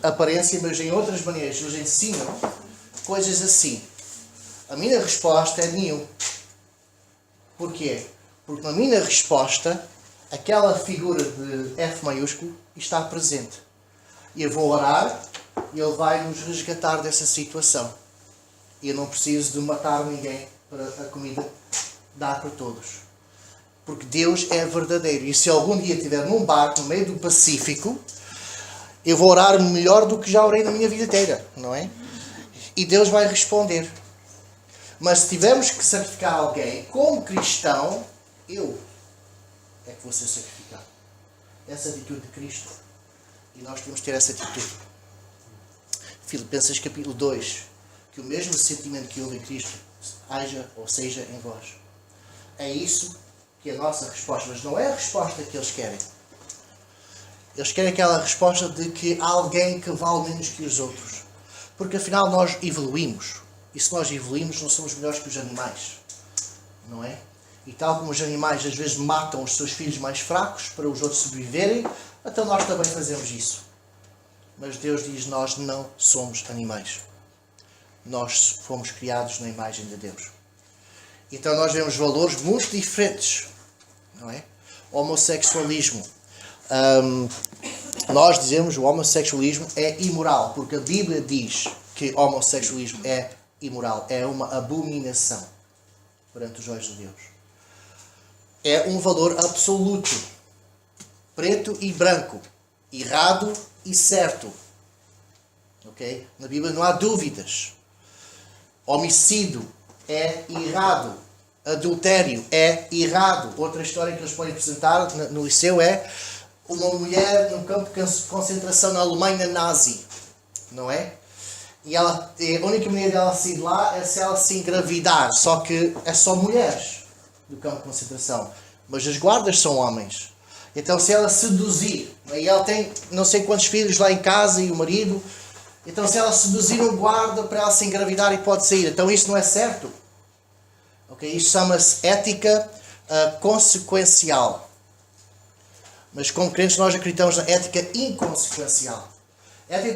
aparência, mas em outras maneiras eles ensinam coisas assim. A minha resposta é nenhum. Porquê? Porque na minha resposta, aquela figura de F maiúsculo está presente. E eu vou orar e Ele vai nos resgatar dessa situação. E eu não preciso de matar ninguém para a comida dar para todos. Porque Deus é verdadeiro. E se algum dia estiver num barco no meio do Pacífico, eu vou orar melhor do que já orei na minha vida inteira, não é? E Deus vai responder. Mas se tivermos que sacrificar alguém, como cristão, eu é que vou ser sacrificado. Essa atitude de Cristo. E nós temos que ter essa atitude. Filipenses capítulo 2. Que o mesmo sentimento que houve em Cristo haja ou seja em vós. É isso que é a nossa resposta. Mas não é a resposta que eles querem. Eles querem aquela resposta de que há alguém que vale menos que os outros. Porque afinal nós evoluímos. E se nós evoluímos, não somos melhores que os animais. Não é? E tal como os animais às vezes matam os seus filhos mais fracos para os outros sobreviverem, então nós também fazemos isso. Mas Deus diz, nós não somos animais. Nós fomos criados na imagem de Deus. Então nós vemos valores muito diferentes. Não é? Homossexualismo. Nós dizemos que o homossexualismo é imoral, porque a Bíblia diz que o homossexualismo é imoral, é uma abominação perante os olhos de Deus. É um valor absoluto, preto e branco, errado e certo. Okay? Na Bíblia não há dúvidas. Homicídio é errado, adultério é errado. Outra história que eles podem apresentar no liceu é uma mulher num campo de concentração na Alemanha nazi, não é? E a única maneira dela sair de lá é se ela se engravidar, só que é só mulheres do campo de concentração, mas as guardas são homens. Então se ela seduzir, e ela tem não sei quantos filhos lá em casa e o marido, então se ela seduzir um guarda para ela se engravidar e pode sair, então isso não é certo. Okay? Isso chama-se ética consequencial. Mas como crentes nós acreditamos na ética inconsequencial. Ética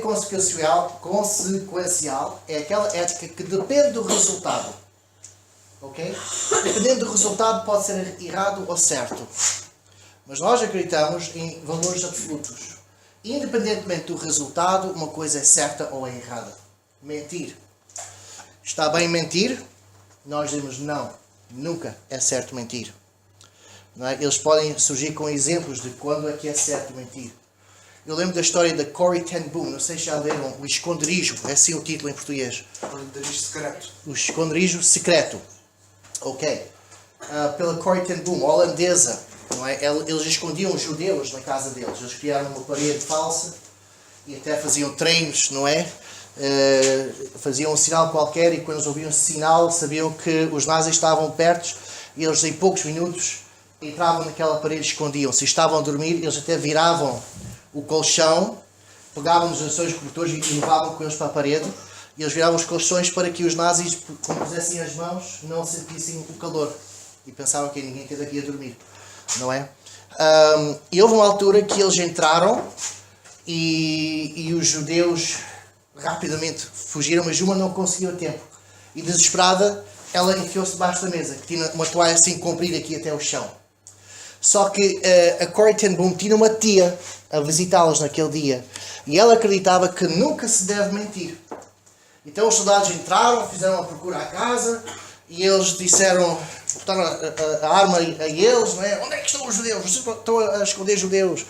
consequencial é aquela ética que depende do resultado. Ok? Dependendo do resultado pode ser errado ou certo. Mas nós acreditamos em valores absolutos. Independentemente do resultado, uma coisa é certa ou é errada. Mentir. Está bem mentir? Nós dizemos não. Nunca é certo mentir. Não é? Eles podem surgir com exemplos de quando é que é certo mentir. Eu lembro da história da Corrie ten Boom. Não sei se já leram O Esconderijo. É assim o título em português. O esconderijo secreto. O Esconderijo Secreto. Ok. Pela Corrie ten Boom, holandesa. Não é? Eles escondiam os judeus na casa deles. Eles criaram uma parede falsa e até faziam treinos, não é? Faziam um sinal qualquer e quando eles ouviam esse sinal sabiam que os nazis estavam perto e eles em poucos minutos entravam naquela parede e escondiam-se. Estavam a dormir, eles até viravam o colchão, pegavam nos seus cobertores e levavam com eles para a parede e eles viravam os colchões para que os nazis, quando pusessem as mãos, não sentissem o calor e pensavam que ninguém esteve aqui a dormir, não é? E houve uma altura que eles entraram e os judeus rapidamente fugiram, mas uma não conseguiu a tempo e desesperada ela enfiou-se debaixo da mesa, que tinha uma toalha assim comprida aqui até o chão. Só que a Corrie ten Boom tinha uma tia a visitá-los naquele dia. E ela acreditava que nunca se deve mentir. Então os soldados entraram, fizeram uma procura à casa e eles disseram, botaram a arma a eles, não é? Onde é que estão os judeus? Vocês estão a esconder judeus.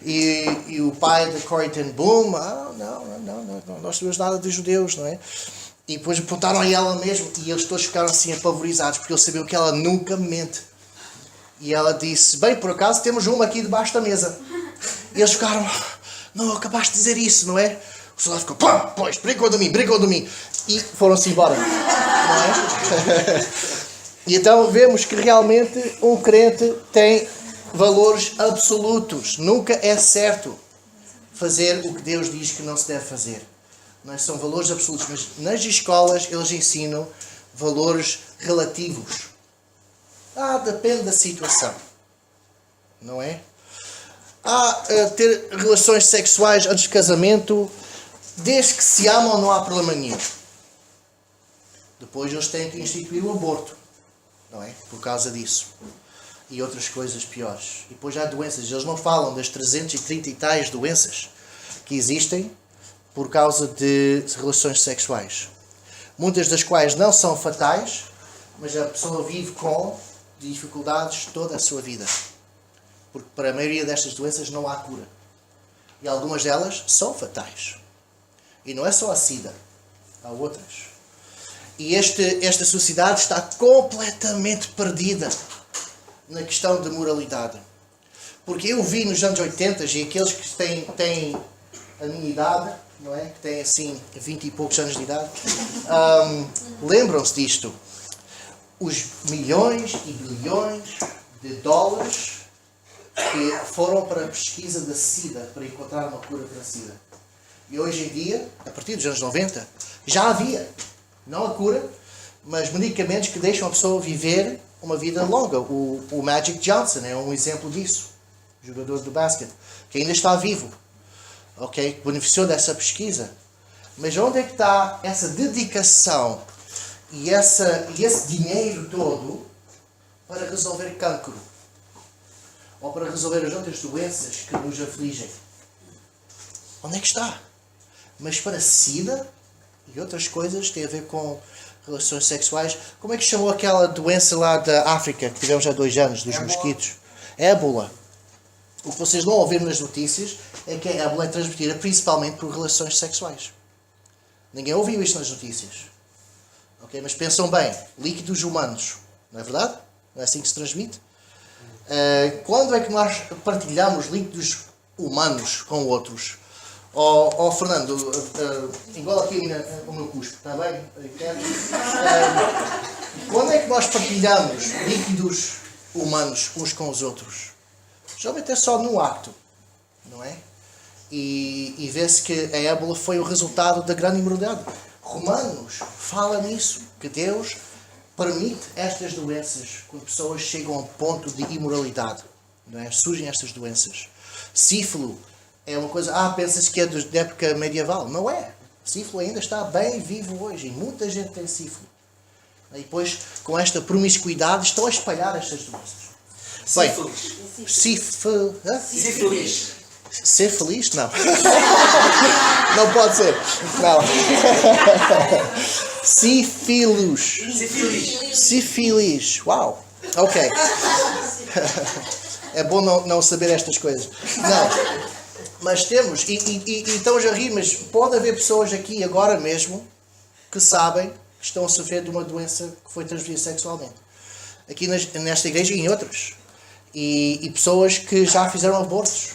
E o pai da Corrie ten Boom, não, nós sabemos nada de judeus, não é? E depois apontaram a ela mesmo e eles todos ficaram assim apavorizados porque eles sabiam que ela nunca mente. E ela disse, bem, por acaso temos uma aqui debaixo da mesa. E eles ficaram, não, acabaste de dizer isso, não é? O soldado ficou, pá, pois, brincou de mim. E foram-se embora, não é? E então vemos que realmente um crente tem valores absolutos. Nunca é certo fazer o que Deus diz que não se deve fazer. Não é? São valores absolutos, mas nas escolas eles ensinam valores relativos. Depende da situação. Não é? Ter relações sexuais antes de casamento, desde que se amam não há problema nenhum. Depois eles têm que instituir o aborto. Não é? Por causa disso. E outras coisas piores. E depois há doenças. Eles não falam das 330 e tais doenças que existem por causa de relações sexuais. Muitas das quais não são fatais, mas a pessoa vive com de dificuldades toda a sua vida. Porque para a maioria destas doenças não há cura. E algumas delas são fatais. E não é só a SIDA, há outras. E esta sociedade está completamente perdida na questão de moralidade. Porque eu vi nos anos 80, e aqueles que têm a minha idade, não é? Que têm assim 20 e poucos anos de idade, lembram-se disto. Os milhões e bilhões de dólares que foram para a pesquisa da SIDA, para encontrar uma cura para a SIDA. E hoje em dia, a partir dos anos 90, já havia, não a cura, mas medicamentos que deixam a pessoa viver uma vida longa. O Magic Johnson é um exemplo disso, jogador do basquete, que ainda está vivo, ok? Beneficiou dessa pesquisa. Mas onde é que está essa dedicação e esse dinheiro todo para resolver cancro? Ou para resolver as outras doenças que nos afligem? Onde é que está? Mas para SIDA e outras coisas que têm a ver com relações sexuais, como é que chamou aquela doença lá da África que tivemos há 2 anos, dos mosquitos? Ébola. O que vocês não ouviram nas notícias é que a ébola é transmitida principalmente por relações sexuais. Ninguém ouviu isto nas notícias. Ok? Mas pensam bem, líquidos humanos, não é verdade? Não é assim que se transmite? Quando é que nós partilhamos líquidos humanos com outros? Fernando, igual aqui o meu cuspo, está bem? Quando é que nós partilhamos líquidos humanos uns com os outros? Geralmente é só no acto, não é? E vê-se que a ébola foi o resultado da grande imoralidade. Romanos fala nisso, que Deus permite estas doenças quando pessoas chegam a um ponto de imoralidade, não é? Surgem estas doenças. Sífilo é uma coisa, pensa-se que é da época medieval. Não é. Sífilo ainda está bem vivo hoje e muita gente tem sífilo. E depois, com esta promiscuidade, estão a espalhar estas doenças. Sífilis. Ser feliz? Não. Não pode ser. Não. Sífilis. Uau. Ok. É bom não saber estas coisas. Não. Mas temos, e estamos a rir, mas pode haver pessoas aqui agora mesmo que sabem que estão a sofrer de uma doença que foi transmitida sexualmente. Aqui nesta igreja e em outras. E pessoas que já fizeram abortos.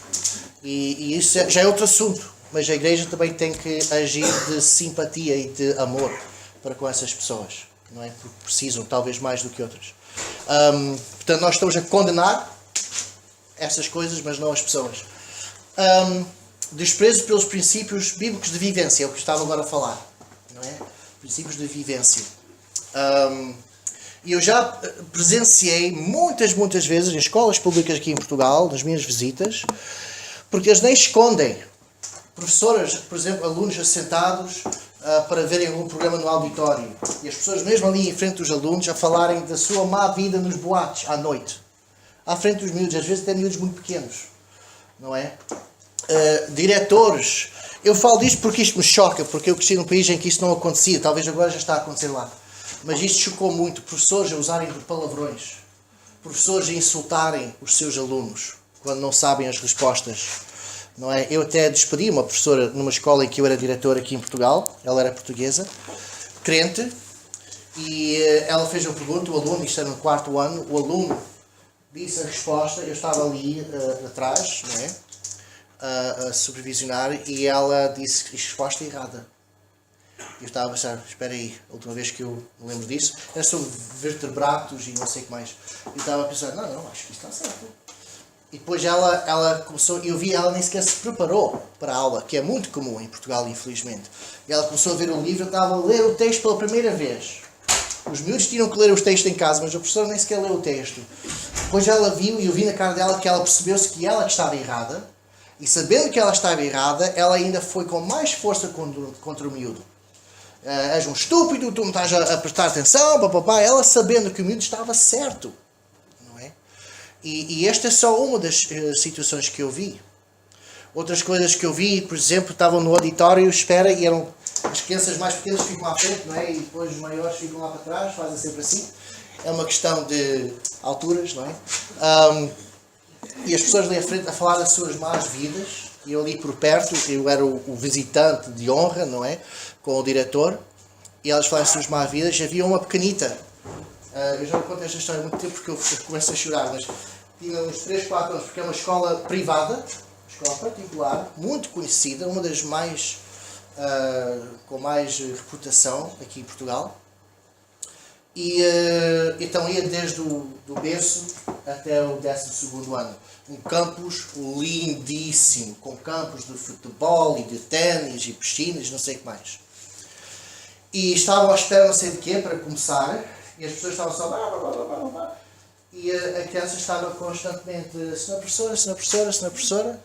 E isso já é outro assunto. Mas a igreja também tem que agir de simpatia e de amor para com essas pessoas. Não é? Porque precisam, talvez mais do que outras. Portanto, nós estamos a condenar essas coisas, mas não as pessoas. Desprezo pelos princípios bíblicos de vivência, é o que estava agora a falar, não é? Princípios de vivência. E eu já presenciei muitas vezes em escolas públicas aqui em Portugal, nas minhas visitas, porque eles nem escondem. Professoras, por exemplo, alunos assentados para verem algum programa no auditório. E as pessoas mesmo ali em frente dos alunos a falarem da sua má vida nos boates à noite. À frente dos miúdos, às vezes até miúdos muito pequenos. Não é? Diretores. Eu falo disto porque isto me choca, porque eu cresci num país em que isso não acontecia. Talvez agora já está a acontecer lá. Mas isto chocou muito. Professores a usarem palavrões. Professores a insultarem os seus alunos quando não sabem as respostas. Não é? Eu até despedi uma professora numa escola em que eu era diretor aqui em Portugal. Ela era portuguesa, crente, e ela fez uma pergunta. O aluno, isto era no 4º ano, o aluno disse a resposta. Eu estava ali atrás, não é? A supervisionar, e ela disse a resposta errada. Eu estava a pensar, espera aí, a última vez que eu me lembro disso era sobre vertebratos e não sei o que mais. Eu estava a pensar, não, acho que isto está certo. E depois ela começou, eu vi, ela nem sequer se preparou para a aula, que é muito comum em Portugal, infelizmente. E ela começou a ver o livro, eu estava a ler o texto pela primeira vez. Os miúdos tinham que ler os textos em casa, mas a professora nem sequer leu o texto. Depois ela viu, e eu vi na cara dela que ela percebeu-se que ela estava errada, e sabendo que ela estava errada, ela ainda foi com mais força contra o miúdo. És um estúpido, tu não estás a prestar atenção, papapá. Ela sabendo que o miúdo estava certo. Não é? E esta é só uma das situações que eu vi. Outras coisas que eu vi, por exemplo, estavam no auditório, espera, e eram as crianças mais pequenas ficam à frente, não é? E depois os maiores ficam lá para trás, fazem sempre assim. é uma questão de alturas, não é? E as pessoas ali à frente a falar das suas más vidas, e eu ali por perto, eu era o visitante de honra, não é? Com o diretor, e elas falaram das suas más vidas, havia uma pequenita. Eu já não conto esta história há muito tempo porque eu começo a chorar, mas tinha uns 3, 4 anos, porque é uma escola privada, escola particular, muito conhecida, uma das mais, com mais reputação aqui em Portugal. E então ia desde do berço até o 12º ano. Um campus lindíssimo, com campos de futebol e de ténis e piscinas, não sei o que mais. E estavam à espera não sei de quê para começar, e as pessoas estavam só... E a criança estava constantemente, senhora professora,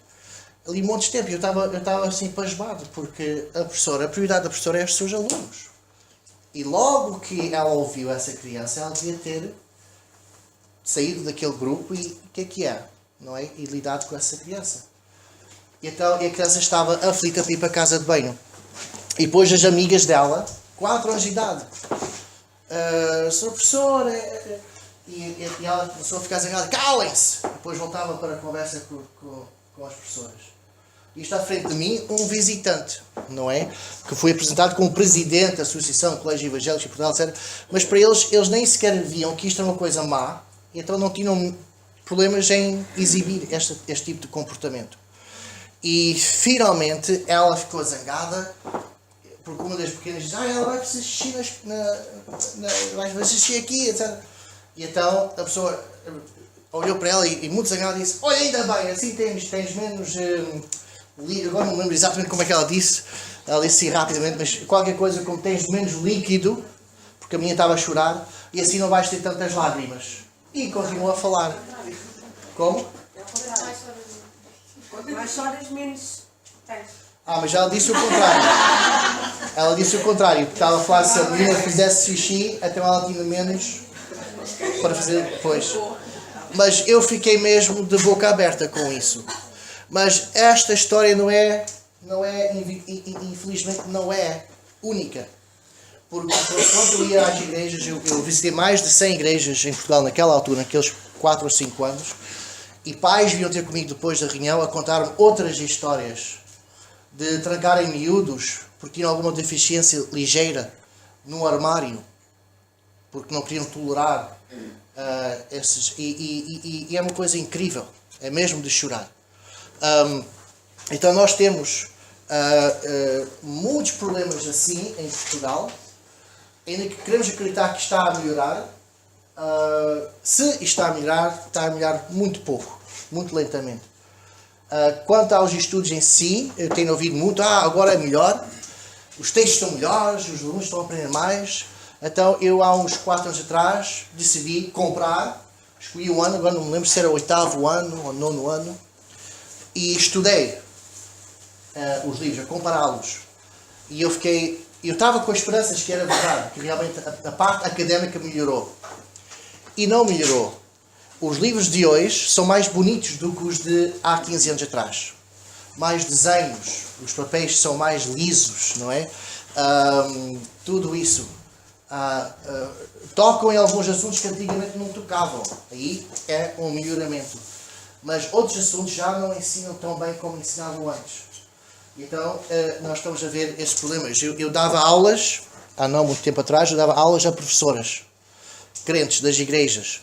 ali um monte de tempo. E eu estava assim pasmado, porque a prioridade da professora é os seus alunos. E logo que ela ouviu essa criança, ela devia ter saído daquele grupo e o que é, não é? E lidado com essa criança. E então a criança estava aflita para ir para a casa de banho. E depois as amigas dela, 4 anos de idade, senhora professora... E ela começou a ficar zangada, calem-se! Depois voltava para a conversa com as professoras. E está à frente de mim um visitante, não é? Que foi apresentado como presidente da Associação de Colégios Evangélicos de Portugal, etc. Mas para eles nem sequer viam que isto era uma coisa má, e então não tinham problemas em exibir este tipo de comportamento. E finalmente ela ficou zangada, porque uma das pequenas diz, ela vai fazer xixi, vai fazer xixi aqui, etc. E então a pessoa olhou para ela e muito zangada disse, olha, ainda bem, assim tens menos... agora não me lembro exatamente como é que ela disse assim rapidamente, mas qualquer coisa como tens menos líquido, porque a minha estava a chorar, e assim não vais ter tantas lágrimas. E continuou a falar. Como? Quanto mais choras, menos tens. Mas ela disse o contrário. Ela disse o contrário, porque estava a falar se a menina fizesse xixi, então ela tinha menos... para fazer depois. Mas eu fiquei mesmo de boca aberta com isso. Mas esta história infelizmente não é única. Porque quando eu ia às igrejas, eu visitei mais de 100 igrejas em Portugal naquela altura, naqueles 4 ou 5 anos, e pais vinham ter comigo depois da reunião a contar-me outras histórias de trancarem miúdos porque tinham alguma deficiência ligeira no armário, porque não queriam tolerar esses... E é uma coisa incrível, é mesmo de chorar. Então nós temos muitos problemas assim em Portugal, ainda que queremos acreditar que está a melhorar. Se está a melhorar muito pouco, muito lentamente. Quanto aos estudos em si, eu tenho ouvido muito, agora é melhor, os textos estão melhores, os alunos estão a aprender mais. Então eu há uns 4 anos atrás decidi comprar, escolhi o ano, agora não me lembro se era o 8º ano ou 9º ano, e estudei os livros, a compará-los. E eu estava com esperanças que era verdade, que realmente a parte académica melhorou. E não melhorou. Os livros de hoje são mais bonitos do que os de há 15 anos atrás. Mais desenhos, os papéis são mais lisos, não é? Tudo isso. Tocam em alguns assuntos que antigamente não tocavam. Aí é um melhoramento. Mas outros assuntos já não ensinam tão bem como ensinavam antes. Então nós estamos a ver esses problemas. Eu dava aulas, há não muito tempo atrás, eu dava aulas a professoras, crentes das igrejas.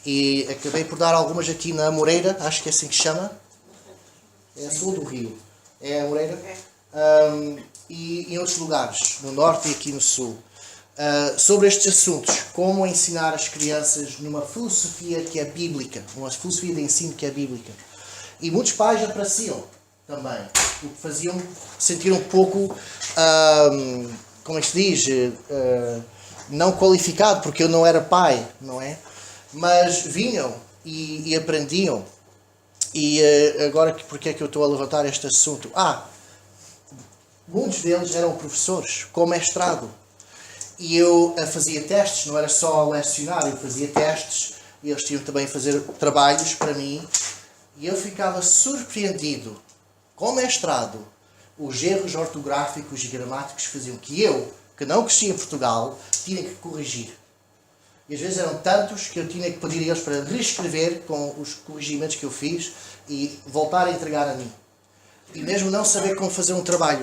E acabei por dar algumas aqui na Amoreira, acho que é assim que se chama. É a sul do Rio. É a Amoreira. E em outros lugares, no norte e aqui no sul. Sobre estes assuntos, como ensinar as crianças numa filosofia que é bíblica, uma filosofia de ensino que é bíblica. E muitos pais apreciam também, o que faziam sentir um pouco, como é que se diz, não qualificado, porque eu não era pai, não é? Mas vinham e aprendiam. E agora, porque é que eu estou a levantar este assunto? Muitos deles eram professores, com mestrado. E eu fazia testes, não era só lecionar, eu fazia testes, e eles tinham também a fazer trabalhos para mim, e eu ficava surpreendido, com mestrado, os erros ortográficos e gramáticos faziam que eu, que não cresci em Portugal, tinha que corrigir. E às vezes eram tantos que eu tinha que pedir a eles para reescrever com os corrigimentos que eu fiz e voltar a entregar a mim. E mesmo não saber como fazer um trabalho.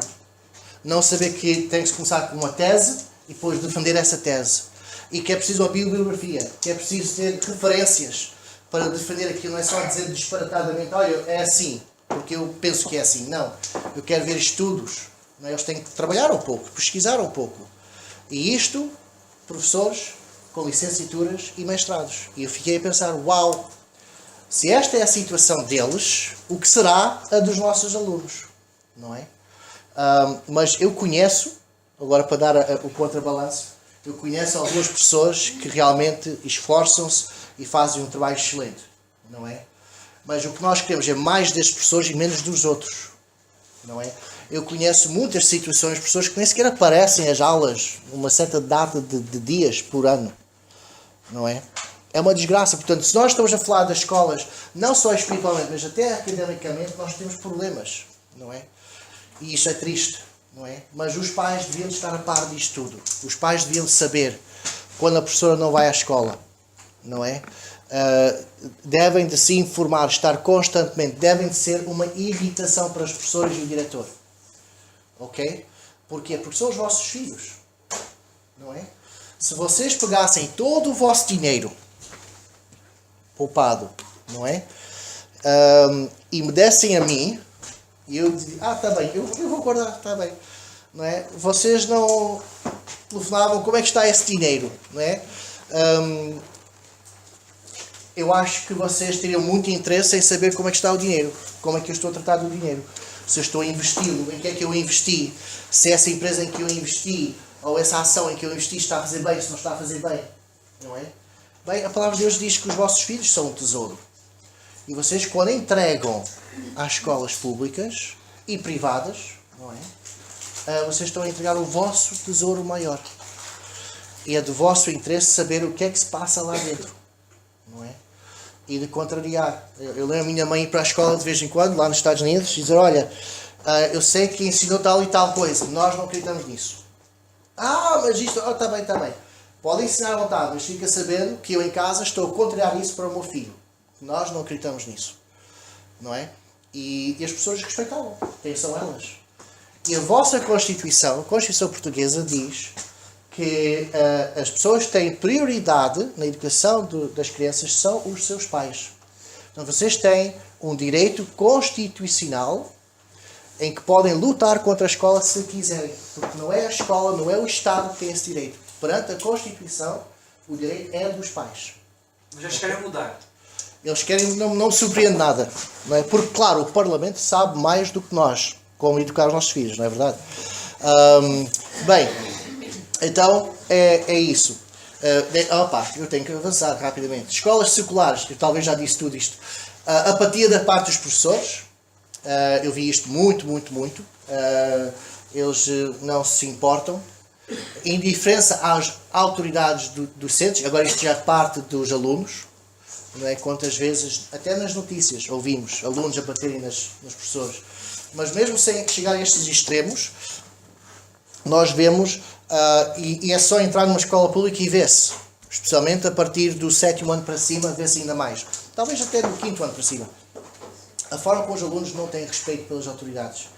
Não saber que tem que se começar com uma tese e depois defender essa tese. E que é preciso uma bibliografia, que é preciso ter referências para defender aquilo. Não é só dizer disparatadamente, olha, é assim, porque eu penso que é assim. Não, eu quero ver estudos. Não é? Eles têm que trabalhar um pouco, pesquisar um pouco. E isto, professores com licenciaturas e mestrados. E eu fiquei a pensar, uau, se esta é a situação deles, o que será a dos nossos alunos? Não é? Mas eu conheço, agora para dar o contrabalanço, eu conheço algumas pessoas que realmente esforçam-se e fazem um trabalho excelente, não é? Mas o que nós queremos é mais destes professores e menos dos outros, não é? Eu conheço muitas situações de pessoas que nem sequer aparecem às aulas uma certa data de dias por ano, não é? É uma desgraça. Portanto, se nós estamos a falar das escolas, não só espiritualmente, mas até academicamente, nós temos problemas, não é? E isso é triste, não é? Mas os pais deviam estar a par disto tudo. Os pais deviam saber quando a professora não vai à escola, não é? Devem de se informar, estar constantemente, devem de ser uma irritação para os professores e o diretor. Ok? Porquê? Porque são os vossos filhos, não é? Se vocês pegassem todo o vosso dinheiro poupado, não é? E me dessem a mim, e eu dizia, está bem, eu vou guardar, está bem, não é? Vocês não telefonavam, como é que está esse dinheiro, não é? Eu acho que vocês teriam muito interesse em saber como é que está o dinheiro, como é que eu estou a tratar do dinheiro, se eu estou a investi-lo, em que é que eu investi, se essa empresa em que eu investi, ou essa ação em que eu investi está a fazer bem, se não está a fazer bem, não é? Bem, a palavra de Deus diz que os vossos filhos são um tesouro. E vocês, quando entregam às escolas públicas e privadas, não é? Vocês estão a entregar o vosso tesouro maior. E é do vosso interesse saber o que é que se passa lá dentro, não é? E de contrariar. Eu lembro a minha mãe ir para a escola de vez em quando, lá nos Estados Unidos, e dizer, olha, eu sei que ensinou tal e tal coisa, nós não acreditamos nisso. Mas isto, está bem, está bem. Podem ensinar à vontade, mas fica sabendo que eu em casa estou a contrariar isso para o meu filho. Nós não acreditamos nisso, não é? E as pessoas respeitavam. Quem são elas? E a vossa Constituição, a Constituição Portuguesa, diz que as pessoas que têm prioridade na educação das crianças são os seus pais. Então vocês têm um direito constitucional em que podem lutar contra a escola se quiserem. Porque não é a escola, não é o Estado que tem esse direito. Perante a Constituição, o direito é dos pais. Mas eles querem mudar. Eles querem, não me surpreende nada. Não é? Porque, claro, o Parlamento sabe mais do que nós como educar os nossos filhos, não é verdade? Bem, então é isso. Eu tenho que avançar rapidamente. Escolas seculares, eu talvez já disse tudo isto. Apatia da parte dos professores. Eu vi isto muito. Eles não se importam. Indiferença às autoridades docentes. Agora isto já parte dos alunos. Não é? Quantas vezes, até nas notícias, ouvimos alunos a baterem nos professores. Mas mesmo sem chegar a estes extremos, nós vemos, e é só entrar numa escola pública e vê-se. Especialmente a partir do 7º ano para cima, vê-se ainda mais. Talvez até do 5º ano para cima. A forma como os alunos não têm respeito pelas autoridades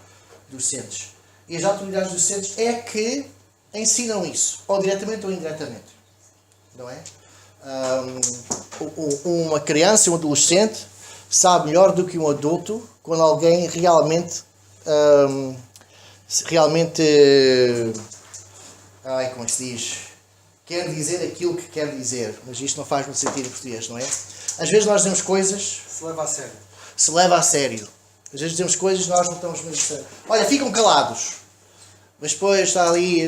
docentes. E as autoridades docentes é que ensinam isso, ou diretamente ou indiretamente. Não é? Uma criança, um adolescente, sabe melhor do que um adulto quando alguém realmente como é que se diz? Quer dizer aquilo que quer dizer. Mas isto não faz muito sentido em português, não é? Às vezes nós dizemos coisas... Se leva a sério. Às vezes dizemos coisas e nós não estamos mesmo a sério. Olha, ficam calados. Mas depois está ali...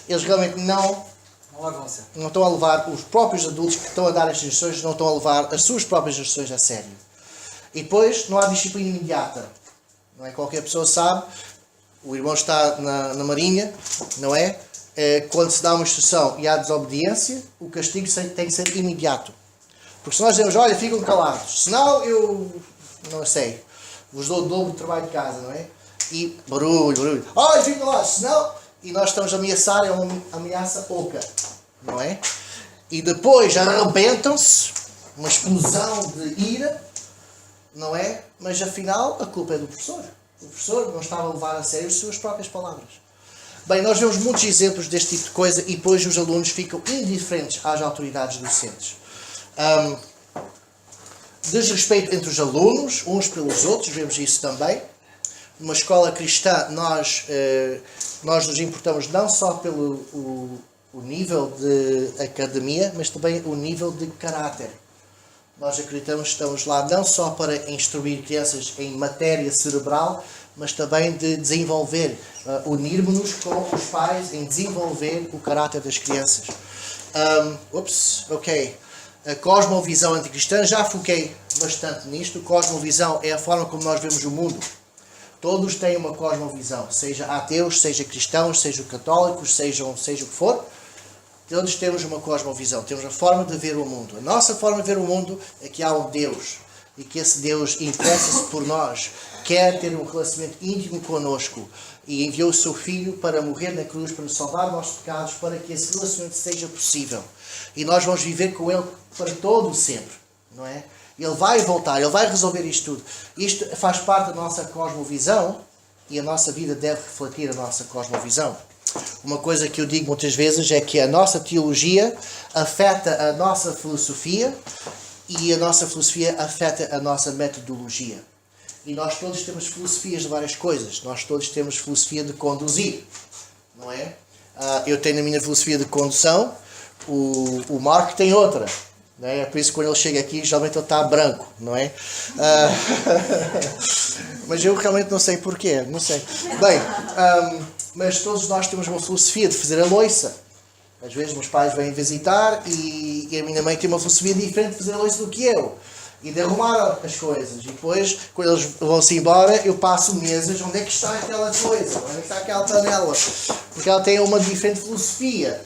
Eles realmente não estão a levar... Os próprios adultos que estão a dar estas instruções não estão a levar as suas próprias instruções a sério. E depois não há disciplina imediata. Não é? Qualquer pessoa sabe... O irmão está na marinha, não é? Quando se dá uma instrução e há desobediência, o castigo tem que ser imediato. Porque se nós dizemos, olha, ficam calados, senão eu, não sei, vos dou o dobro de trabalho de casa, não é? E barulho, olha, ficam calados, senão... E nós estamos a ameaçar, é uma ameaça oca, não é? e depois arrebentam-se, uma explosão de ira, não é? Mas afinal a culpa é do professor. O professor não estava a levar a sério as suas próprias palavras. Bem, nós vemos muitos exemplos deste tipo de coisa e depois os alunos ficam indiferentes às autoridades docentes. Desrespeito entre os alunos, uns pelos outros, vemos isso também. Numa escola cristã, nós nos importamos não só pelo o nível de academia, mas também o nível de caráter. Nós acreditamos que estamos lá não só para instruir crianças em matéria cerebral, mas também de desenvolver, unirmos-nos com os pais em desenvolver o caráter das crianças. A cosmovisão anticristã, já foquei bastante nisto. Cosmovisão é a forma como nós vemos o mundo. Todos têm uma cosmovisão, seja ateus, seja cristãos, seja católicos, seja o que for. Todos temos uma cosmovisão, temos a forma de ver o mundo. A nossa forma de ver o mundo é que há um Deus e que esse Deus interessa-se por nós, quer ter um relacionamento íntimo connosco e enviou o seu Filho para morrer na cruz, para nos salvar nossos pecados, para que esse relacionamento seja possível. E nós vamos viver com Ele para todo o sempre, não é? Ele vai voltar, Ele vai resolver isto tudo. Isto faz parte da nossa cosmovisão e a nossa vida deve refletir a nossa cosmovisão. Uma coisa que eu digo muitas vezes é que a nossa teologia afeta a nossa filosofia e a nossa filosofia afeta a nossa metodologia. E nós todos temos filosofias de várias coisas. Nós todos temos filosofia de conduzir, não é? Eu tenho a minha filosofia de condução, o Marco tem outra. Não é? Por isso que quando ele chega aqui, geralmente ele está branco, não é? Mas eu realmente não sei porquê, não sei. Bem, mas todos nós temos uma filosofia de fazer a loiça. Às vezes meus pais vêm visitar e a minha mãe tem uma filosofia diferente de fazer a loiça do que eu. E de arrumar as coisas. E depois, quando eles vão-se embora, eu passo meses, onde é que está aquela coisa? Onde é que está aquela panela? Porque ela tem uma diferente filosofia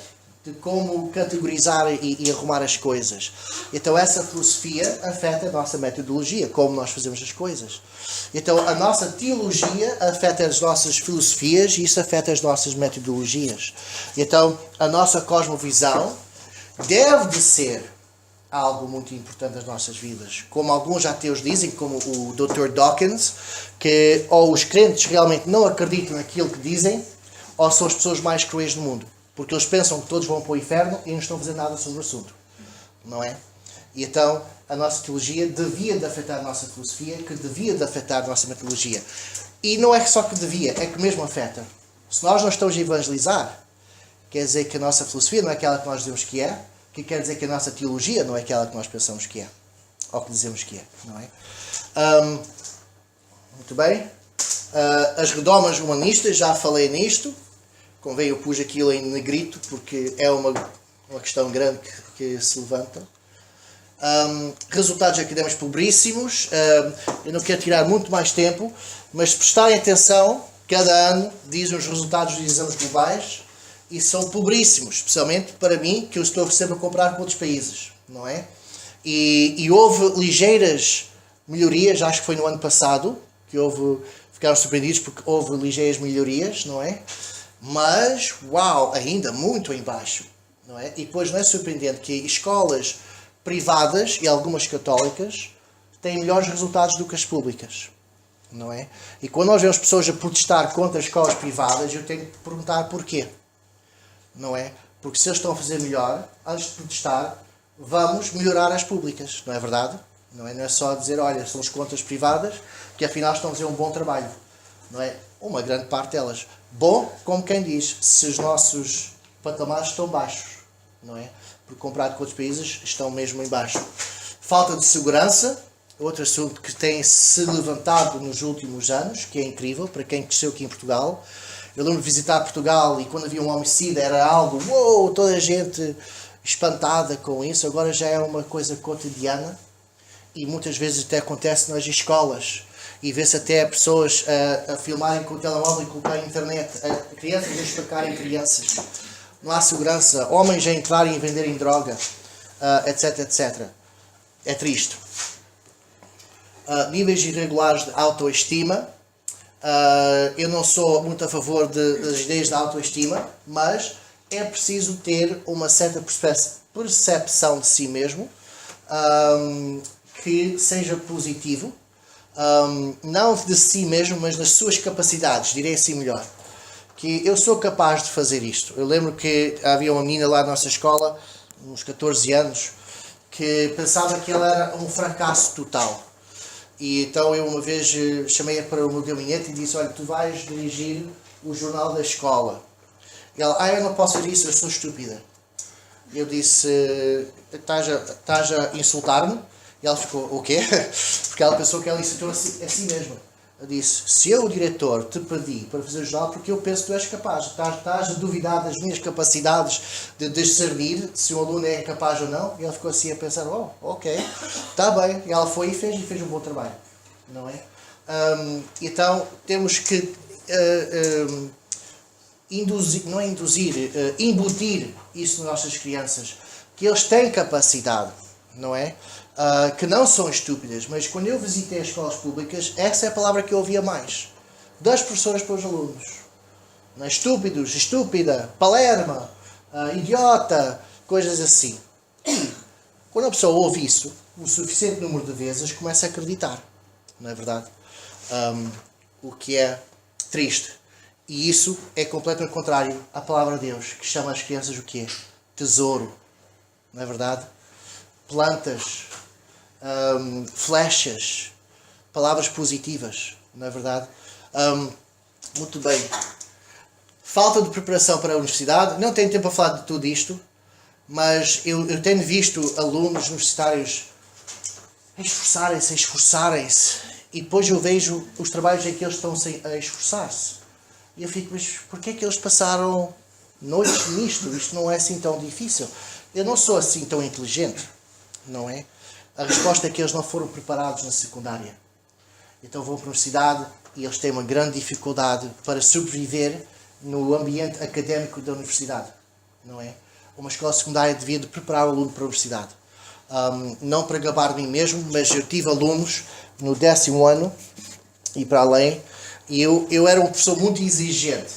de como categorizar e arrumar as coisas. Então essa filosofia afeta a nossa metodologia, como nós fazemos as coisas. Então a nossa teologia afeta as nossas filosofias e isso afeta as nossas metodologias. Então a nossa cosmovisão deve de ser algo muito importante nas nossas vidas. Como alguns ateus dizem, como o Dr. Dawkins, que ou os crentes realmente não acreditam naquilo que dizem, ou são as pessoas mais cruéis do mundo. Porque eles pensam que todos vão para o inferno e não estão a fazer nada sobre o assunto. Não é? E então, a nossa teologia devia de afetar a nossa filosofia, que devia de afetar a nossa metodologia. E não é só que devia, é que mesmo afeta. Se nós não estamos a evangelizar, quer dizer que a nossa filosofia não é aquela que nós dizemos que é, que quer dizer que a nossa teologia não é aquela que nós pensamos que é, ou que dizemos que é, não é? Muito bem. As redomas humanistas, já falei nisto. Convém eu pus aquilo em negrito, porque é uma questão grande que se levanta. Resultados académicos pobríssimos. Eu não quero tirar muito mais tempo, mas se prestarem atenção, cada ano dizem os resultados dos exames globais e são pobríssimos, especialmente para mim, que eu estou sempre a comparar com outros países, não é? E houve ligeiras melhorias, acho que foi no ano passado, que ficaram surpreendidos porque houve ligeiras melhorias, não é? Mas, uau, ainda muito em baixo, não é? E depois não é surpreendente que escolas privadas e algumas católicas têm melhores resultados do que as públicas, não é? E quando nós vemos pessoas a protestar contra as escolas privadas, eu tenho que perguntar porquê, não é? Porque se eles estão a fazer melhor, antes de protestar, vamos melhorar as públicas, não é verdade? Não é só dizer, olha, somos contra as privadas, que afinal estão a fazer um bom trabalho, não é? Uma grande parte delas. Bom, como quem diz, se os nossos patamares estão baixos, não é? Porque comparado com outros países, estão mesmo em baixo. Falta de segurança, outro assunto que tem se levantado nos últimos anos, que é incrível para quem cresceu aqui em Portugal. Eu lembro de visitar Portugal e quando havia um homicídio era algo, uou, toda a gente espantada com isso. Agora já é uma coisa cotidiana e muitas vezes até acontece nas escolas. E vê-se até pessoas a filmarem com o telemóvel e colocar na internet, crianças a espancarem crianças. Não há segurança, homens a entrarem e venderem droga, etc, etc. É triste. Níveis irregulares de autoestima. Eu não sou muito a favor das ideias da autoestima, mas é preciso ter uma certa percepção de si mesmo, que seja positivo, não de si mesmo, mas das suas capacidades, direi assim melhor. Que eu sou capaz de fazer isto. Eu lembro que havia uma menina lá na nossa escola, uns 14 anos, que pensava que ela era um fracasso total. E então eu uma vez chamei-a para o meu gabinete e disse, olha, tu vais dirigir o jornal da escola. E ela, eu não posso fazer isso, eu sou estúpida. E eu disse, estás a insultar-me? E ela ficou, o quê? Porque ela pensou que ela insultou a si mesma. Eu disse, se eu, o diretor, te pedi para fazer o jornal, porque eu penso que tu és capaz. Estás a duvidar das minhas capacidades de discernir se um aluno é capaz ou não. E ela ficou assim a pensar, ok, está bem. E ela foi e fez um bom trabalho. Não é? Então, temos que embutir isso nas nossas crianças. Que eles têm capacidade, não é? Que não são estúpidas, mas quando eu visitei as escolas públicas, essa é a palavra que eu ouvia mais. Das professoras para os alunos. Não é? Estúpidos, estúpida, palerma, idiota, coisas assim. E quando a pessoa ouve isso, o suficiente número de vezes, começa a acreditar. Não é verdade? O que é triste. E isso é completamente contrário à palavra de Deus, que chama as crianças o quê? Tesouro. Não é verdade? Plantas, flechas, palavras positivas, não é verdade? Muito bem. Falta de preparação para a universidade. Não tenho tempo para falar de tudo isto, mas eu tenho visto alunos universitários esforçarem-se, e depois eu vejo os trabalhos em que eles estão a esforçar-se. E eu fico, mas porquê é que eles passaram noites nisto? Isto não é assim tão difícil. Eu não sou assim tão inteligente, não é? A resposta é que eles não foram preparados na secundária. Então vão para a universidade e eles têm uma grande dificuldade para sobreviver no ambiente académico da universidade, não é? Uma escola secundária devia de preparar o aluno para a universidade. Não para gabar de mim mesmo, mas eu tive alunos no 10º ano e para além, e eu era uma pessoa muito exigente.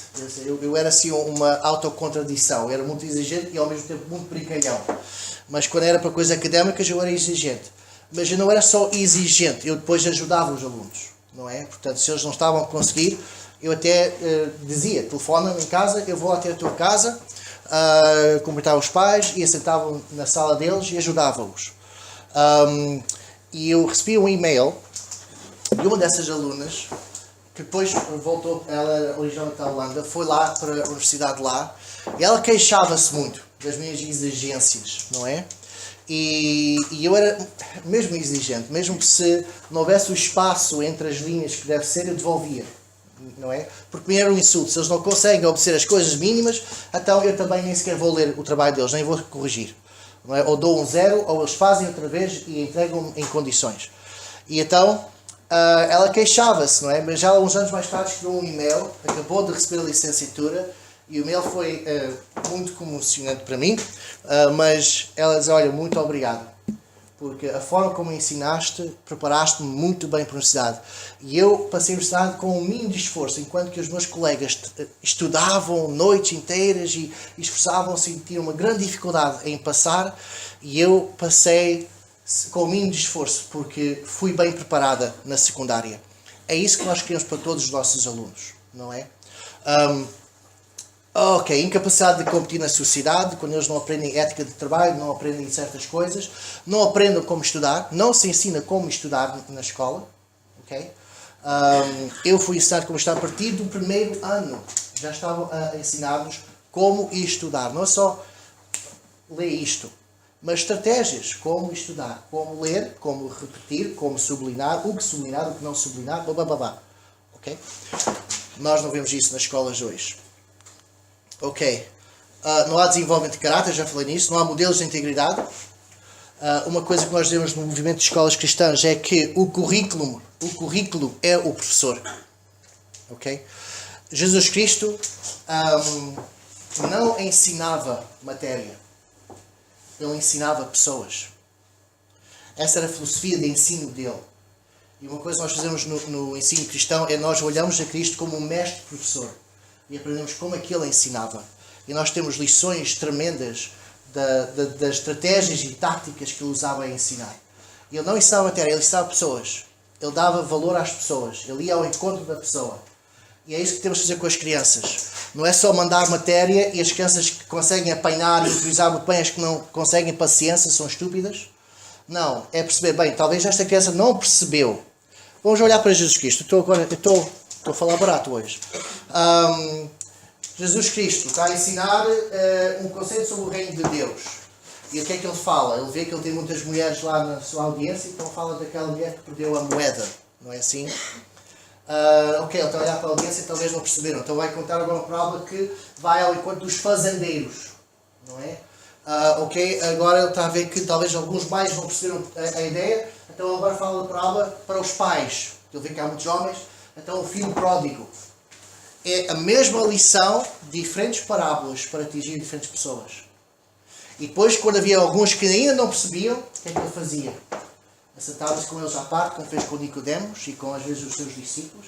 Eu era assim uma autocontradição. Eu era muito exigente e ao mesmo tempo muito brincalhão. Mas quando era para coisas académicas eu era exigente. Mas eu não era só exigente, eu depois ajudava os alunos, não é? Portanto, se eles não estavam a conseguir, eu até dizia, telefona-me em casa, eu vou até a tua casa, cumprimentar os pais, e assentava na sala deles e ajudava-os. E eu recebi um e-mail de uma dessas alunas, que depois voltou, ela era originalmente da Holanda, foi lá para a universidade lá, e ela queixava-se muito das minhas exigências, não é? E eu era mesmo exigente, mesmo que se não houvesse o espaço entre as linhas que deve ser, eu devolvia, não é? Porque me era um insulto. Se eles não conseguem obedecer as coisas mínimas, então eu também nem sequer vou ler o trabalho deles, nem vou corrigir, não é? Ou dou um 0, ou eles fazem outra vez e entregam em condições. E então ela queixava-se, não é? Mas já uns anos mais tarde escreveu um e-mail, acabou de receber a licenciatura, e o e-mail foi muito comocionante para mim, mas ela diz, olha, muito obrigado, porque a forma como ensinaste, preparaste-me muito bem para a universidade. E eu passei a universidade com um mínimo de esforço, enquanto que os meus colegas estudavam noites inteiras e esforçavam-se e tinham uma grande dificuldade em passar, e eu passei com o mínimo de esforço, porque fui bem preparada na secundária. É isso que nós queremos para todos os nossos alunos, não é? Ok, incapacidade de competir na sociedade, quando eles não aprendem ética de trabalho, não aprendem certas coisas, não aprendem como estudar, não se ensina como estudar na escola, ok? Eu fui ensinado como estudar a partir do 1º ano, já estavam ensinados como estudar, não é só ler isto, mas estratégias, como estudar, como ler, como repetir, como sublinhar, o que não sublinhar, blá blá blá blá, ok? Nós não vemos isso nas escolas hoje. Ok, não há desenvolvimento de caráter, já falei nisso, não há modelos de integridade. Uma coisa que nós dizemos no movimento de escolas cristãs é que o currículo é o professor. Ok? Jesus Cristo não ensinava matéria, ele ensinava pessoas. Essa era a filosofia de ensino dele. E uma coisa que nós fazemos no ensino cristão é nós olhamos a Cristo como um mestre-professor. E aprendemos como é que ele ensinava. E nós temos lições tremendas das estratégias e táticas que ele usava a ensinar. Ele não ensinava matéria, ele ensinava pessoas. Ele dava valor às pessoas. Ele ia ao encontro da pessoa. E é isso que temos de fazer com as crianças. Não é só mandar matéria e as crianças que conseguem apanhar e utilizar muito bem, as que não conseguem paciência são estúpidas. Não, é perceber, bem, talvez esta criança não percebeu. Vamos olhar para Jesus Cristo. Estou a falar barato hoje. Jesus Cristo está a ensinar um conceito sobre o reino de Deus. E o que é que ele fala? Ele vê que ele tem muitas mulheres lá na sua audiência, então fala daquela mulher que perdeu a moeda. Não é assim? Ok, ele está a olhar para a audiência e talvez não perceberam. Então vai contar agora uma parábola que vai ao encontro dos fazendeiros. Não é? Ok, agora ele está a ver que talvez alguns pais não perceberam a ideia. Então agora fala da parábola para os pais. Ele vê que há muitos homens. Então o filho pródigo. É a mesma lição, diferentes parábolas para atingir diferentes pessoas. E depois, quando havia alguns que ainda não percebiam, o que é que ele fazia? Assentava-se com eles à parte, como fez com Nicodemos e com às vezes os seus discípulos,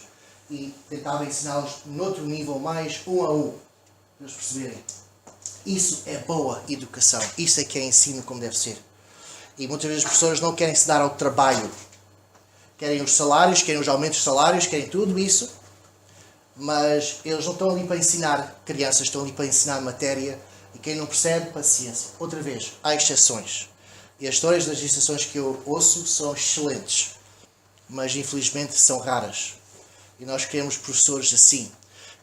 e tentava ensiná-los noutro nível mais um a um, para eles perceberem. Isso é boa educação. Isso é que é ensino como deve ser. E muitas vezes as pessoas não querem se dar ao trabalho. Querem os salários, querem os aumentos de salários, querem tudo isso. Mas eles não estão ali para ensinar crianças, estão ali para ensinar matéria. E quem não percebe, paciência. Outra vez, há exceções. E as histórias das exceções que eu ouço são excelentes. Mas infelizmente são raras. E nós queremos professores assim.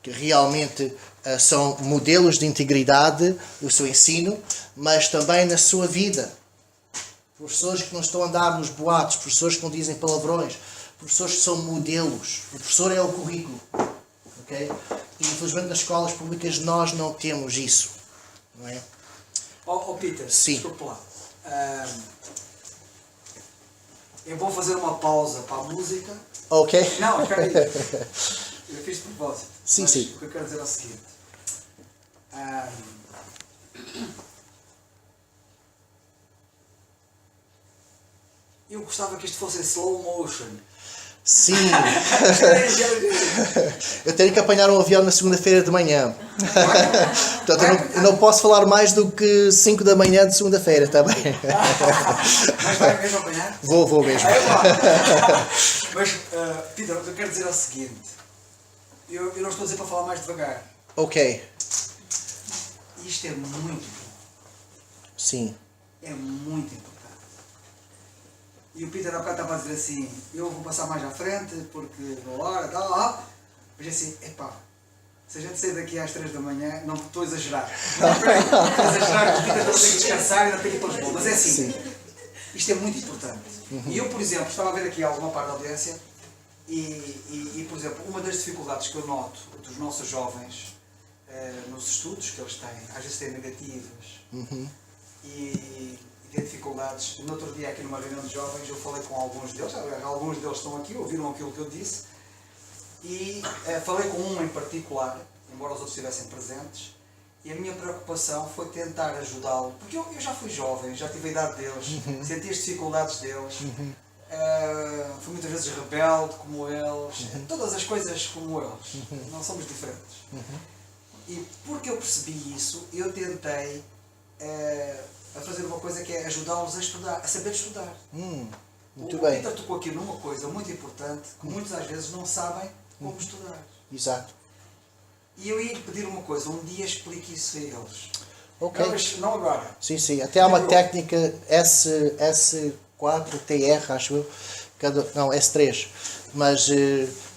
Que realmente são modelos de integridade no seu ensino, mas também na sua vida. Professores que não estão a andar nos boatos, professores que não dizem palavrões, professores que são modelos. O professor é o currículo. Okay? E infelizmente nas escolas públicas nós não temos isso. Não é? Peter, Sim. desculpa lá. É bom fazer uma pausa para a música. Ok? Não, espera aí. Eu fiz de propósito. Sim, Mas sim. o que eu quero dizer é o seguinte. Eu gostava que isto fosse em slow motion. Sim. Eu tenho que apanhar um avião na segunda-feira de manhã. Portanto, eu não posso falar mais do que 5 da manhã de segunda-feira, está bem? Mas vai mesmo apanhar? Vou mesmo. Mas, Peter, o que eu quero dizer é o seguinte. Eu não estou a dizer para falar mais devagar. Ok. Isto é muito bom. Sim. É muito importante. E o Peter há bocado estava a dizer assim, eu vou passar mais à frente porque na hora, tal. Mas assim, epá, se a gente sair daqui às 3 da manhã, não estou a exagerar. Não estou a exagerar, o Peter não tem que descansar e não tem que ir para Lisboa. Mas é assim, isto é muito importante. E eu, por exemplo, estava a ver aqui alguma parte da audiência e, por exemplo, uma das dificuldades que eu noto dos nossos jovens nos estudos que eles têm, às vezes têm negativas e têm dificuldades. No outro dia, aqui numa reunião de jovens, eu falei com alguns deles estão aqui, ouviram aquilo que eu disse, e falei com um em particular, embora os outros estivessem presentes, e a minha preocupação foi tentar ajudá-lo, porque eu já fui jovem, já tive a idade deles, senti as dificuldades deles, fui muitas vezes rebelde como eles, todas as coisas como eles, não somos diferentes. E porque eu percebi isso, eu tentei a fazer uma coisa que é ajudá-los a estudar, a saber estudar. Muito o bem. Peter tocou aqui numa coisa muito importante, que muitos às vezes não sabem como estudar. Exato. E eu ia lhe pedir uma coisa, um dia explique isso a eles. Ok. Mas não agora. Sim. Até há uma técnica S4TR, acho eu. Não, S3. Mas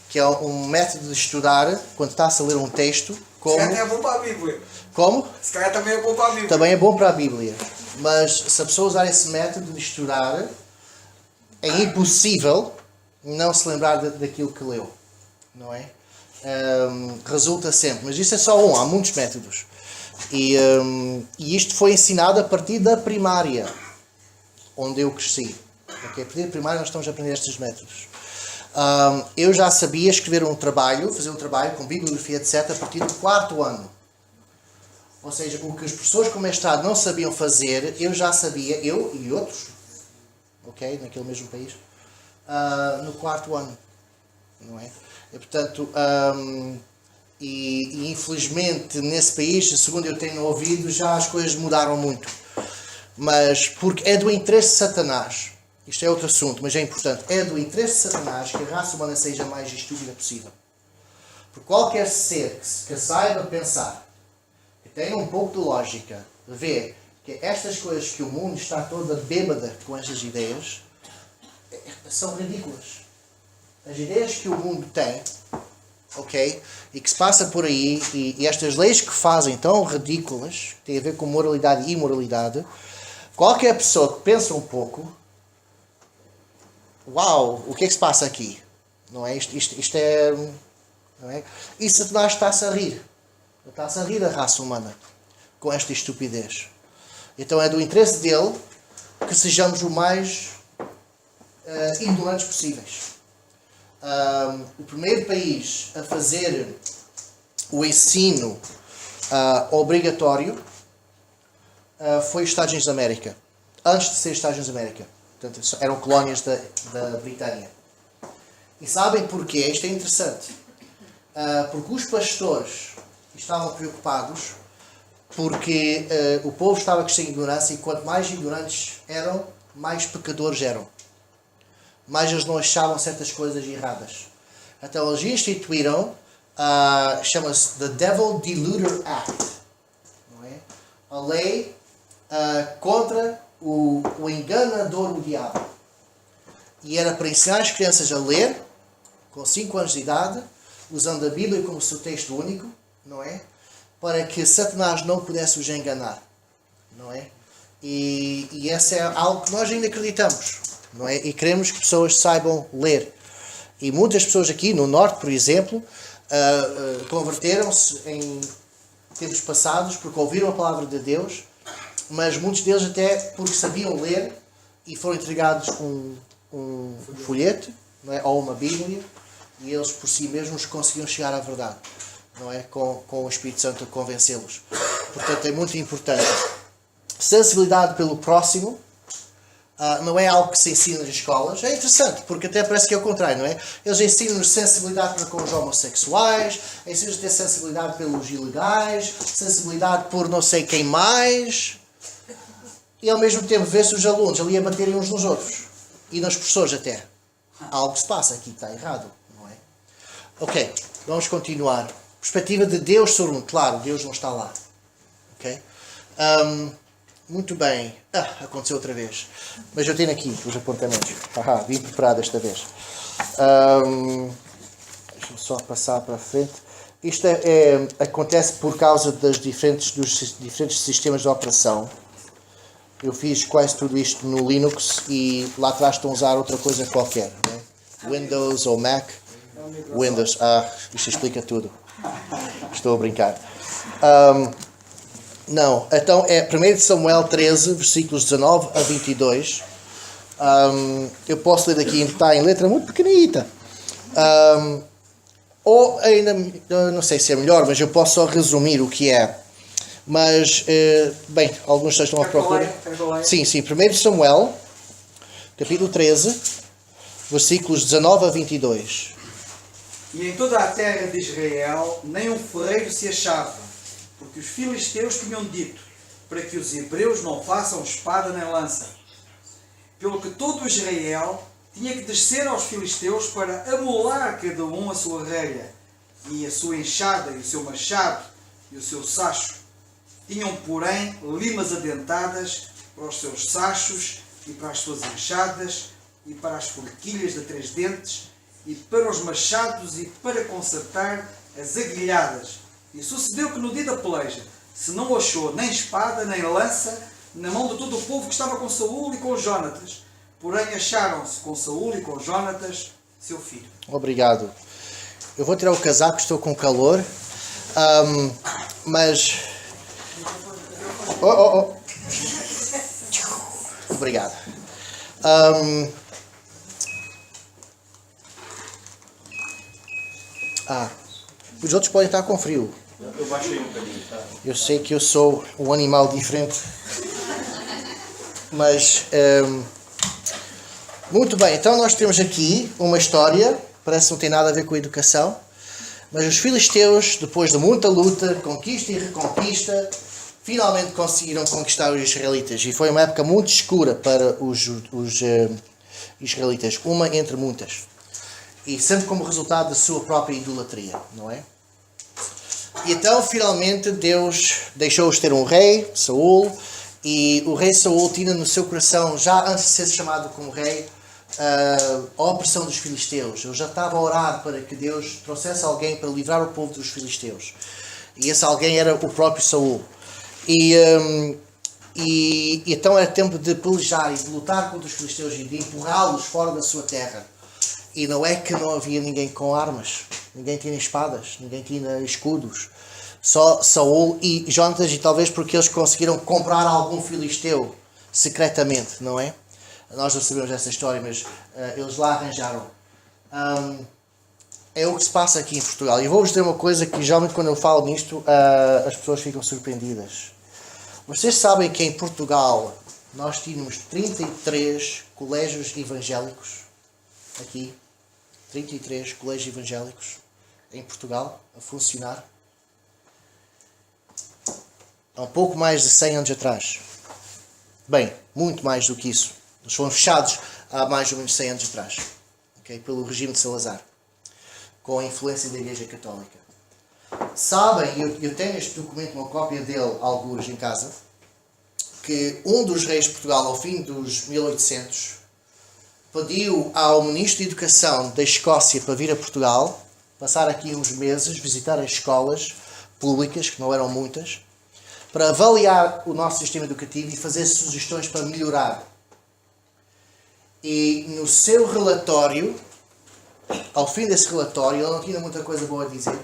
que é um método de estudar quando está-se a ler um texto. Como... Se calhar também é bom para a Bíblia. Como? Se calhar também é bom para a Bíblia. Também é bom para a Bíblia. Mas se a pessoa usar esse método de estudar, é impossível não se lembrar daquilo que leu. Não é? Resulta sempre. Mas isso é só um. Há muitos métodos. E isto foi ensinado a partir da primária, onde eu cresci. Okay? A partir da primária nós estamos a aprender estes métodos. Eu já sabia escrever um trabalho, fazer um trabalho com bibliografia, etc., a partir do 4º ano. Ou seja, o que os professores com mestrado não sabiam fazer, eu já sabia, eu e outros, ok, naquele mesmo país, no 4º ano. Não é? E, portanto, E infelizmente nesse país, segundo eu tenho ouvido, já as coisas mudaram muito. Mas porque é do interesse de Satanás, isto é outro assunto, mas é importante, é do interesse de Satanás que a raça humana seja a mais estúpida possível. Porque qualquer ser que saiba pensar, que tenha um pouco de lógica, vê que estas coisas que o mundo está toda bêbada com estas ideias, são ridículas. As ideias que o mundo tem, ok? E que se passa por aí, e estas leis que fazem tão ridículas, têm a ver com moralidade e imoralidade, qualquer pessoa que pensa um pouco, uau, o que é que se passa aqui? Não é? Isto é... Não é? E Satanás está-se a rir. Está-se a rir da raça humana com esta estupidez. Então é do interesse dele que sejamos o mais ignorantes possíveis. O primeiro país a fazer o ensino obrigatório foi os Estados Unidos da América. Antes de ser Estados Unidos da América. Portanto, eram colónias da Britânia. E sabem porquê? Isto é interessante. Porque os pastores estavam preocupados porque o povo estava a crescer em ignorância e quanto mais ignorantes eram, mais pecadores eram. Mais eles não achavam certas coisas erradas. Então eles instituíram, chama-se The Devil Deluder Act. Não é? A lei contra o enganador, o diabo. E era para ensinar as crianças a ler, com 5 anos de idade, usando a Bíblia como seu texto único, não é? Para que Satanás não pudesse os enganar, não é? E essa é algo que nós ainda acreditamos, não é? E queremos que pessoas saibam ler. E muitas pessoas aqui no Norte, por exemplo, converteram-se em tempos passados porque ouviram a palavra de Deus, mas muitos deles até porque sabiam ler e foram entregados um folheto, não é? Ou uma Bíblia, e eles por si mesmos conseguiam chegar à verdade, não é? Com o Espírito Santo a convencê-los. Portanto, é muito importante. Sensibilidade pelo próximo não é algo que se ensina nas escolas. É interessante, porque até parece que é o contrário, não é? Eles ensinam-nos sensibilidade para com os homossexuais, ensinam-nos a ter sensibilidade pelos ilegais, sensibilidade por não sei quem mais, e ao mesmo tempo vê-se os alunos ali a baterem uns nos outros, e nos professores até. Algo se passa aqui, está errado, não é? Ok, vamos continuar. Perspectiva de Deus sobre o mundo. Claro, Deus não está lá. Ok? Muito bem. Aconteceu outra vez. Mas eu tenho aqui os apontamentos. Vim preparado esta vez. Deixa-me só passar para a frente. Isto acontece por causa dos diferentes sistemas de operação. Eu fiz quase tudo isto no Linux e lá atrás estão a usar outra coisa qualquer. Né? Windows ou Mac. Windows. Isto explica tudo. Estou a brincar. Não, então é 1 Samuel 13, versículos 19 a 22. Eu posso ler daqui, está em letra muito pequenita. Ou ainda, não sei se é melhor, mas eu posso só resumir o que é. Mas, bem, alguns já estão à procura. Sim, 1 Samuel, capítulo 13, versículos 19 a 22. E em toda a terra de Israel nem um ferreiro se achava, porque os filisteus tinham dito, para que os hebreus não façam espada nem lança. Pelo que todo Israel tinha que descer aos filisteus para amolar cada um a sua relha, e a sua enxada, e o seu machado, e o seu sacho. Tinham, porém, limas adentadas para os seus sachos, e para as suas enxadas, e para as forquilhas de 3 dentes, e para os machados, e para consertar as aguilhadas. E sucedeu que no dia da peleja se não achou nem espada nem lança na mão de todo o povo que estava com Saúl e com Jónatas. Porém acharam-se com Saúl e com Jónatas, seu filho. Obrigado. Eu vou tirar o casaco, estou com calor. Mas... Obrigado. Os outros podem estar com frio. Eu baixei um bocadinho, tá? Eu sei que eu sou um animal diferente. Mas, muito bem. Então nós temos aqui uma história, parece que não tem nada a ver com a educação. Mas os filisteus, depois de muita luta, conquista e reconquista, finalmente conseguiram conquistar os israelitas. E foi uma época muito escura para os israelitas, uma entre muitas. E sempre como resultado da sua própria idolatria, não é? E então, finalmente, Deus deixou-os ter um rei, Saul, e o rei Saul tinha no seu coração, já antes de ser chamado como rei, a opressão dos filisteus. Ele já estava a orar para que Deus trouxesse alguém para livrar o povo dos filisteus. E esse alguém era o próprio Saul. E então era tempo de pelejar e de lutar contra os filisteus e de empurrá-los fora da sua terra. E não é que não havia ninguém com armas, ninguém tinha espadas, ninguém tinha escudos. Só Saul e Jonatas, e talvez porque eles conseguiram comprar algum filisteu secretamente, não é? Nós não sabemos essa história, mas eles lá arranjaram. É o que se passa aqui em Portugal. E vou-vos dizer uma coisa que geralmente quando eu falo nisto, as pessoas ficam surpreendidas. Vocês sabem que em Portugal nós tínhamos 33 colégios evangélicos aqui. 33 colégios evangélicos em Portugal a funcionar. Há um pouco mais de 100 anos atrás. Bem, muito mais do que isso. Eles foram fechados há mais ou menos 100 anos atrás. Okay? Pelo regime de Salazar. Com a influência da Igreja Católica. Sabem, eu tenho este documento, uma cópia dele, alguns em casa, que um dos reis de Portugal, ao fim dos 1800, pediu ao Ministro de Educação da Escócia para vir a Portugal, passar aqui uns meses, visitar as escolas públicas, que não eram muitas, para avaliar o nosso sistema educativo e fazer sugestões para melhorar. E no seu relatório, ao fim desse relatório, ele não tinha muita coisa boa a dizer.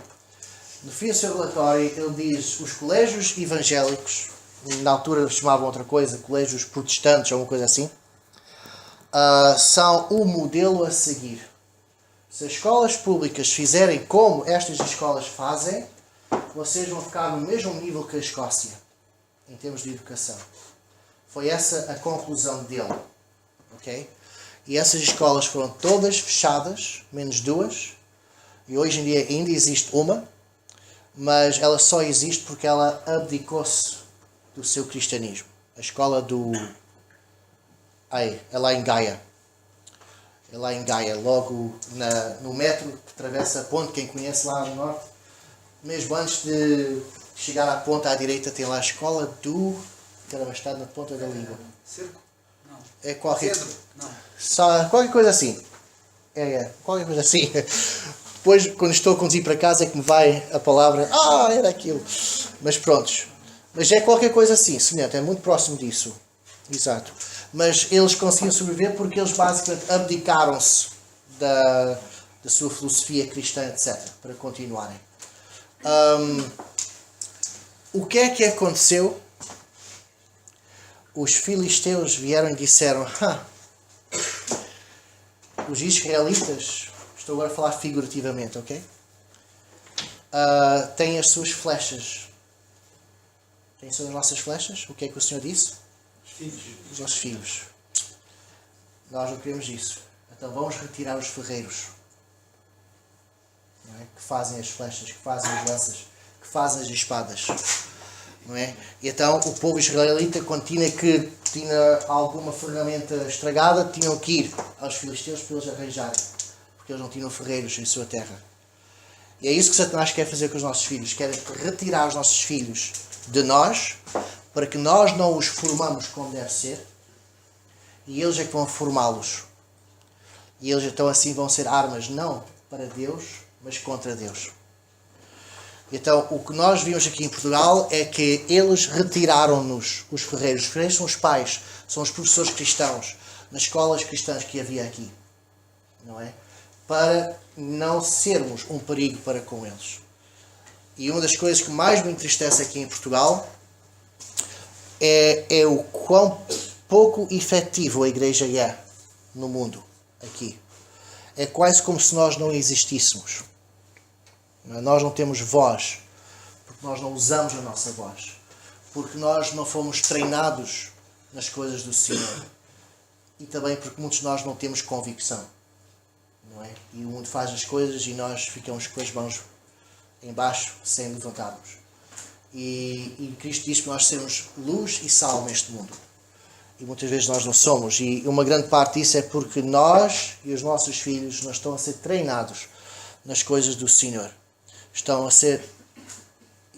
No fim do seu relatório, ele diz: os colégios evangélicos, na altura chamavam outra coisa, colégios protestantes ou uma coisa assim, são o modelo a seguir. Se as escolas públicas fizerem como estas escolas fazem, vocês vão ficar no mesmo nível que a Escócia, em termos de educação. Foi essa a conclusão dele. Okay? E essas escolas foram todas fechadas, menos duas, e hoje em dia ainda existe uma, mas ela só existe porque ela abdicou-se do seu cristianismo. A escola é lá em Gaia. É lá em Gaia, logo no metro que atravessa a ponte, quem conhece lá no norte. Mesmo antes de chegar à ponta à direita tem lá a escola do... Caramba, está na ponta da língua. Cerco? Não. É qualquer... Cedro? Não. Qualquer coisa assim. Qualquer coisa assim. Depois, quando estou a conduzir para casa, é que me vai a palavra... era aquilo. Mas prontos. Mas é qualquer coisa assim, semelhante. É muito próximo disso. Exato. Mas eles conseguiram sobreviver porque eles basicamente abdicaram-se da sua filosofia cristã, etc. Para continuarem. O que é que aconteceu? Os filisteus vieram e disseram: os israelitas, estou agora a falar figurativamente, ok? Têm as suas flechas. Quem são as nossas flechas? O que é que o Senhor disse? Os filhos. Os nossos filhos. Nós não queremos isso. Então vamos retirar os ferreiros. Não é? Que fazem as flechas, que fazem as lanças, que fazem as espadas. Não é? E então o povo israelita, quando tinha alguma ferramenta estragada, tinham que ir aos filisteus para eles arranjarem. Porque eles não tinham ferreiros em sua terra. E é isso que Satanás quer fazer com os nossos filhos. Quer retirar os nossos filhos de nós, para que nós não os formamos como deve ser. E eles é que vão formá-los. E eles então assim vão ser armas não para Deus, mas contra Deus. Então, o que nós vimos aqui em Portugal é que eles retiraram-nos os ferreiros. Os ferreiros são os pais, são os professores cristãos, nas escolas cristãs que havia aqui. Não é? Para não sermos um perigo para com eles. E uma das coisas que mais me entristece aqui em Portugal é o quão pouco efetivo a igreja é no mundo, aqui. É quase como se nós não existíssemos. Nós não temos voz, porque nós não usamos a nossa voz, porque nós não fomos treinados nas coisas do Senhor, e também porque muitos de nós não temos convicção, não é? E o mundo faz as coisas e nós ficamos com as mãos embaixo sem levantarmos. E Cristo diz que nós sermos luz e sal neste mundo. E muitas vezes nós não somos. E uma grande parte disso é porque nós e os nossos filhos não estão a ser treinados nas coisas do Senhor. Estão a ser,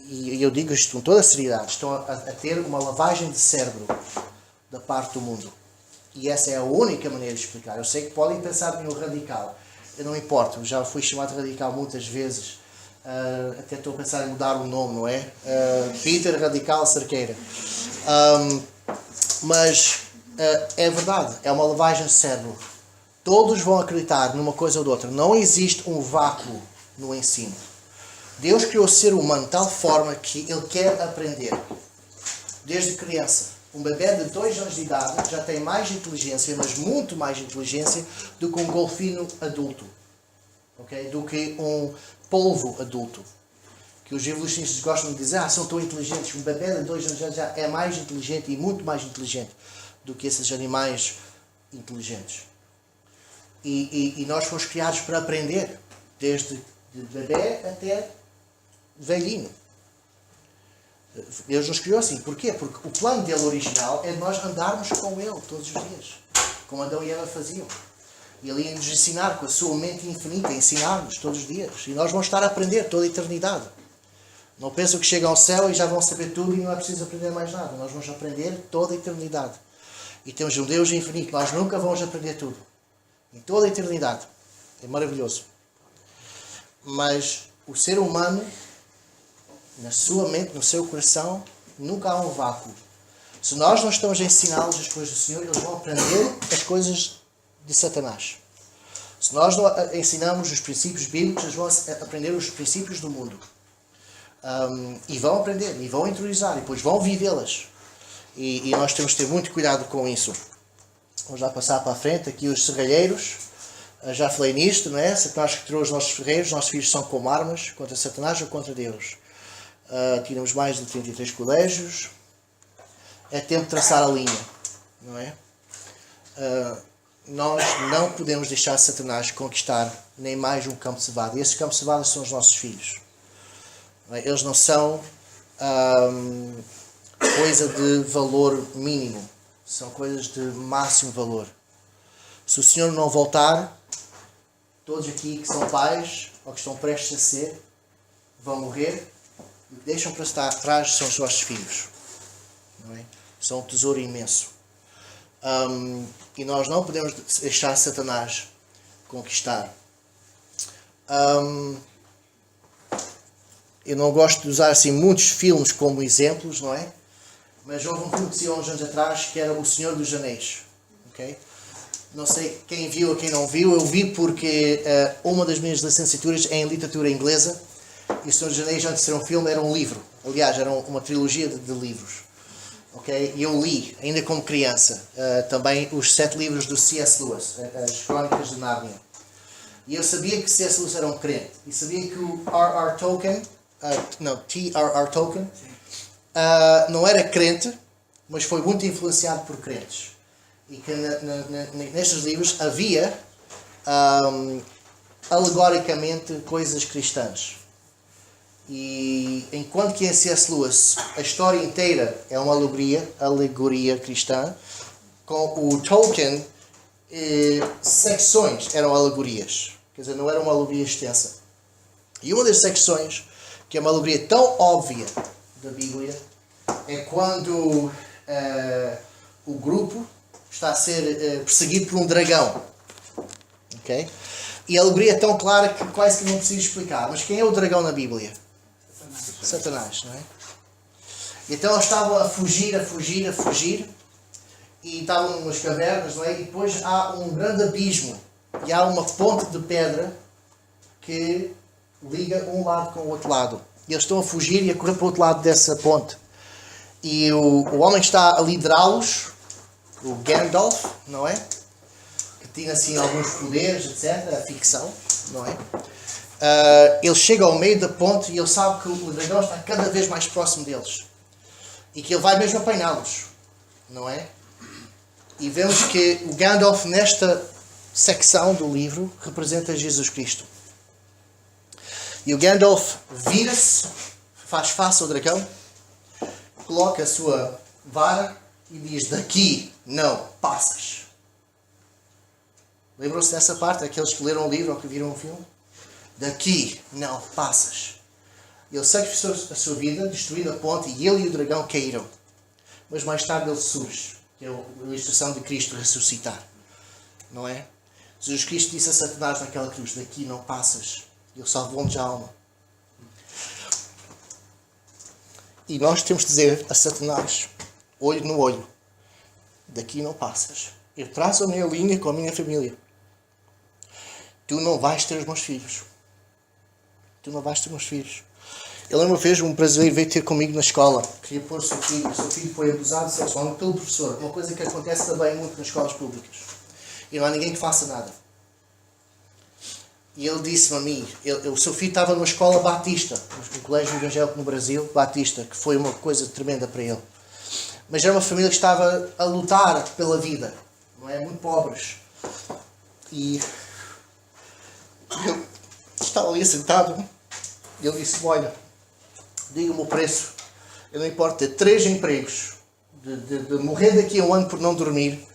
e eu digo isto com toda a seriedade, estão a ter uma lavagem de cérebro da parte do mundo. E essa é a única maneira de explicar. Eu sei que podem pensar em um radical. Eu não importo, já fui chamado radical muitas vezes. Até estou a pensar em mudar o nome, não é? Peter Radical Cerqueira. Mas é verdade, é uma lavagem de cérebro. Todos vão acreditar numa coisa ou de outra. Não existe um vácuo no ensino. Deus criou o ser humano de tal forma que ele quer aprender. Desde criança. Um bebê de 2 anos de idade já tem mais inteligência, mas muito mais inteligência do que um golfinho adulto. Okay? Do que um polvo adulto. Que os evolucionistas gostam de dizer, são tão inteligentes. Um bebê de 2 anos já é mais inteligente e muito mais inteligente do que esses animais inteligentes. E nós fomos criados para aprender, desde bebê até velhinho. Deus nos criou assim. Porquê? Porque o plano dele original é nós andarmos com ele todos os dias. Como Adão e Eva faziam. E ele ia nos ensinar com a sua mente infinita, ensinar-nos todos os dias. E nós vamos estar a aprender toda a eternidade. Não pensam que chegam ao céu e já vão saber tudo e não é preciso aprender mais nada. Nós vamos aprender toda a eternidade. E temos um Deus infinito. Nós nunca vamos aprender tudo. Em toda a eternidade. É maravilhoso. Mas o ser humano, na sua mente, no seu coração, nunca há um vácuo. Se nós não estamos a ensiná-los as coisas do Senhor, eles vão aprender as coisas de Satanás. Se nós não ensinamos os princípios bíblicos, eles vão aprender os princípios do mundo. E vão aprender, e vão interiorizar, e depois vão vivê-las. E nós temos que ter muito cuidado com isso. Vamos já passar para a frente, aqui os serralheiros. Já falei nisto, não é? Satanás que tirou os nossos ferreiros, nossos filhos são como armas, contra Satanás ou contra Deus. Tiramos mais de 33 colégios. É tempo de traçar a linha, não é? Nós não podemos deixar Satanás conquistar nem mais um campo de cevada. E esses campos de cevada são os nossos filhos. Eles não são coisa de valor mínimo. São coisas de máximo valor. Se o Senhor não voltar, todos aqui que são pais ou que estão prestes a ser, vão morrer. E o que deixam para estar atrás são os vossos filhos. Não é? São um tesouro imenso. E nós não podemos deixar Satanás conquistar. Eu não gosto de usar assim muitos filmes como exemplos, não é? Mas houve um filme que saiu há uns anos atrás que era O Senhor dos Anéis. Okay? Não sei quem viu ou quem não viu. Eu vi porque uma das minhas licenciaturas é em literatura inglesa. E O Senhor dos Anéis, antes de ser um filme, era um livro. Aliás, era uma trilogia de livros. Okay? E eu li, ainda como criança, também os 7 livros do C.S. Lewis, as Crónicas de Nárnia. E eu sabia que C.S. Lewis era um crente. E sabia que o T.R.R. Tolkien, não era crente, mas foi muito influenciado por crentes. E que nestes livros havia, alegoricamente, coisas cristãs. E enquanto que em C.S. Lewis a história inteira é uma alegoria cristã, com o Tolkien, secções eram alegorias. Quer dizer, não era uma alegoria extensa. E uma das secções, que é uma alegoria tão óbvia da Bíblia, é quando o grupo está a ser perseguido por um dragão. Okay? E a alegoria é tão clara que quase que não preciso explicar. Mas quem é o dragão na Bíblia? Satanás, não é? Então eles estavam a fugir. E estavam nas cavernas, não é? E depois há um grande abismo. E há uma ponte de pedra que liga um lado com o outro lado. E eles estão a fugir e a correr para o outro lado dessa ponte. E o homem que está a liderá-los, o Gandalf, não é? Que tinha assim alguns poderes, etc. A ficção, não é? Ele chega ao meio da ponte e ele sabe que o dragão está cada vez mais próximo deles. E que ele vai mesmo apanhá-los, não é? E vemos que o Gandalf, nesta secção do livro, representa Jesus Cristo. E o Gandalf vira-se, faz face ao dragão, coloca a sua vara e diz: daqui não passas. Lembram-se dessa parte? Aqueles que leram o livro ou que viram o filme? Daqui não passas. Ele sacrificou a sua vida, destruindo a ponte, e ele e o dragão caíram. Mas mais tarde ele surge, que é a ilustração de Cristo ressuscitar. Não é? Jesus Cristo disse a Satanás naquela cruz: daqui não passas. Ele salvou-nos a alma. E nós temos de dizer a Satanás, olho no olho: daqui não passas. Eu traço a minha linha com a minha família. Tu não vais ter os meus filhos. Tu não vais ter os meus filhos. Eu lembro uma vez um brasileiro veio ter comigo na escola. Queria pôr o seu filho foi abusado sexualmente pelo professor. Uma coisa que acontece também muito nas escolas públicas. E não há ninguém que faça nada. E ele disse-me a mim, o seu filho estava numa escola batista, no colégio evangélico no Brasil, batista, que foi uma coisa tremenda para ele. Mas era uma família que estava a lutar pela vida, não é? Muito pobres. E eu estava ali sentado e ele disse: olha, diga-me o preço. Eu não importo ter 3 empregos, de morrer daqui a um ano por não dormir,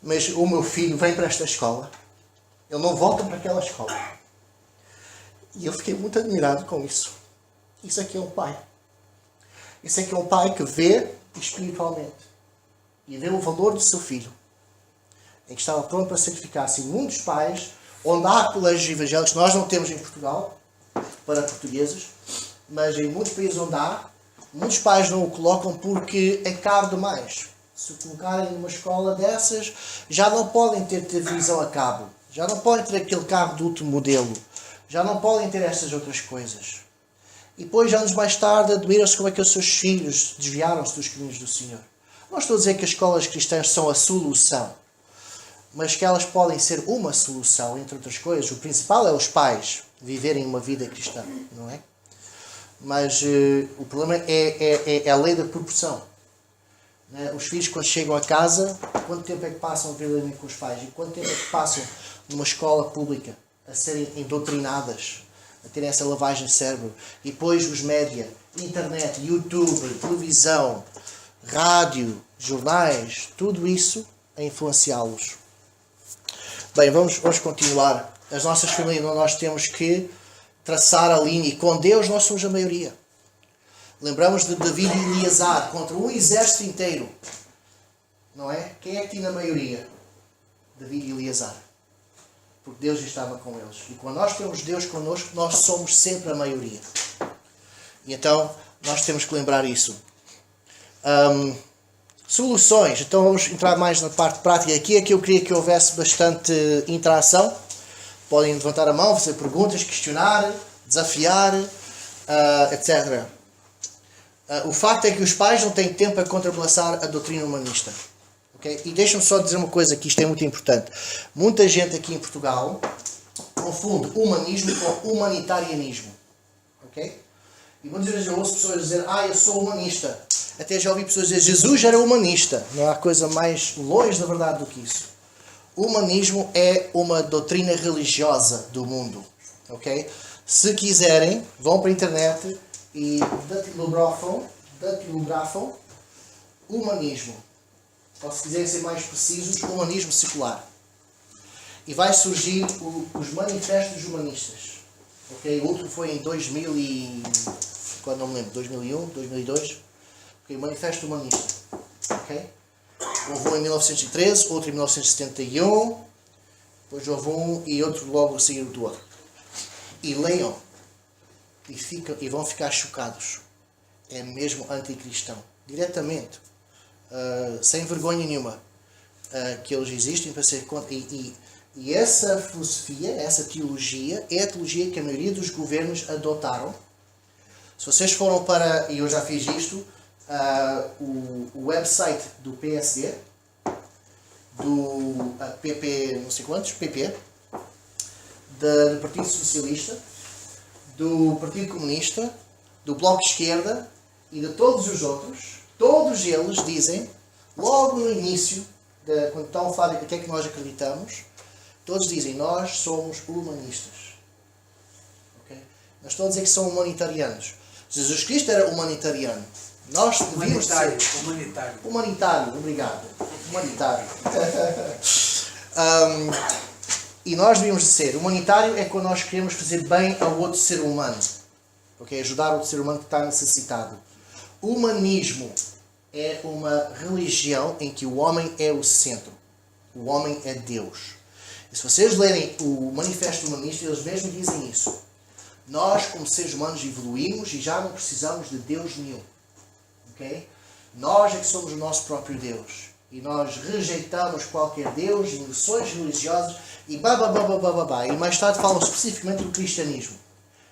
mas o meu filho vem para esta escola. Ele não volta para aquela escola. E eu fiquei muito admirado com isso. Isso aqui é um pai. Isso aqui é um pai que vê espiritualmente. E vê o valor do seu filho. Em que estava pronto para sacrificar-se. E muitos pais, onde há colégios evangélicos, nós não temos em Portugal, para portugueses, mas em muitos países onde há, muitos pais não o colocam porque é caro demais. Se o colocarem numa escola dessas, já não podem ter televisão a cabo. Já não podem ter aquele carro de último modelo. Já não podem ter estas outras coisas. E depois, anos mais tarde, admiram-se como é que os seus filhos desviaram-se dos caminhos do Senhor. Não estou a dizer que as escolas cristãs são a solução, mas que elas podem ser uma solução, entre outras coisas. O principal é os pais viverem uma vida cristã, não é? Mas o problema é a lei da proporção. Os filhos, quando chegam a casa, quanto tempo é que passam verdadeiramente com os pais? E quanto tempo é que passam numa escola pública a serem doutrinadas, a terem essa lavagem de cérebro? E depois os média, internet, YouTube, televisão, rádio, jornais, tudo isso a influenciá-los. Bem, vamos continuar. As nossas famílias, nós temos que traçar a linha, e com Deus nós somos a maioria. Lembramos de David e Eleazar contra um exército inteiro. Não é? Quem é que tinha a maioria? David e Eleazar. Porque Deus estava com eles. E quando nós temos Deus connosco, nós somos sempre a maioria. E então, nós temos que lembrar isso. Soluções. Então vamos entrar mais na parte prática. Aqui é que eu queria que houvesse bastante interação. Podem levantar a mão, fazer perguntas, questionar, desafiar, etc. O facto é que os pais não têm tempo para contrabalançar a doutrina humanista. Okay? E deixa-me só dizer uma coisa, que isto é muito importante. Muita gente aqui em Portugal confunde humanismo com humanitarianismo. Okay? E muitas vezes eu ouço pessoas dizer: eu sou humanista. Até já ouvi pessoas dizer: Jesus era humanista. Não há coisa mais longe da verdade do que isso. O humanismo é uma doutrina religiosa do mundo. Okay? Se quiserem, vão para a internet e datilografam humanismo. Ou se quiserem ser mais precisos, humanismo secular. E vai surgir os manifestos humanistas. Okay? O último foi em 2000 e... quando não me lembro, 2001, 2002. Okay? O manifesto humanista. Okay? Houve um em 1913, outro em 1971. Depois houve um e outro logo a seguir do outro. E leiam. E vão ficar chocados. É mesmo anticristão. Diretamente. Sem vergonha nenhuma. Que eles existem para ser contra. E essa filosofia, essa teologia, é a teologia que a maioria dos governos adotaram. Se vocês foram para, e eu já fiz isto, o website do PSD, do PP, não sei quantos, PP, do Partido Socialista, do Partido Comunista, do Bloco de Esquerda e de todos os outros, todos eles dizem, logo no início, quando estão a falar de que é que nós acreditamos, todos dizem: nós somos humanistas. Okay? Não estou a dizer que são humanitarianos. Jesus Cristo era humanitariano. Nós devíamos ser... Humanitário, obrigado. Humanitário. E nós devíamos ser. Humanitário é quando nós queremos fazer bem ao outro ser humano. Okay? Ajudar outro ser humano que está necessitado. O humanismo é uma religião em que o homem é o centro. O homem é Deus. E se vocês lerem o Manifesto Humanista, eles mesmos dizem isso. Nós, como seres humanos, evoluímos e já não precisamos de Deus nenhum. Okay? Nós é que somos o nosso próprio Deus. E nós rejeitamos qualquer Deus e noções religiosas e babá. E mais tarde falam especificamente do cristianismo.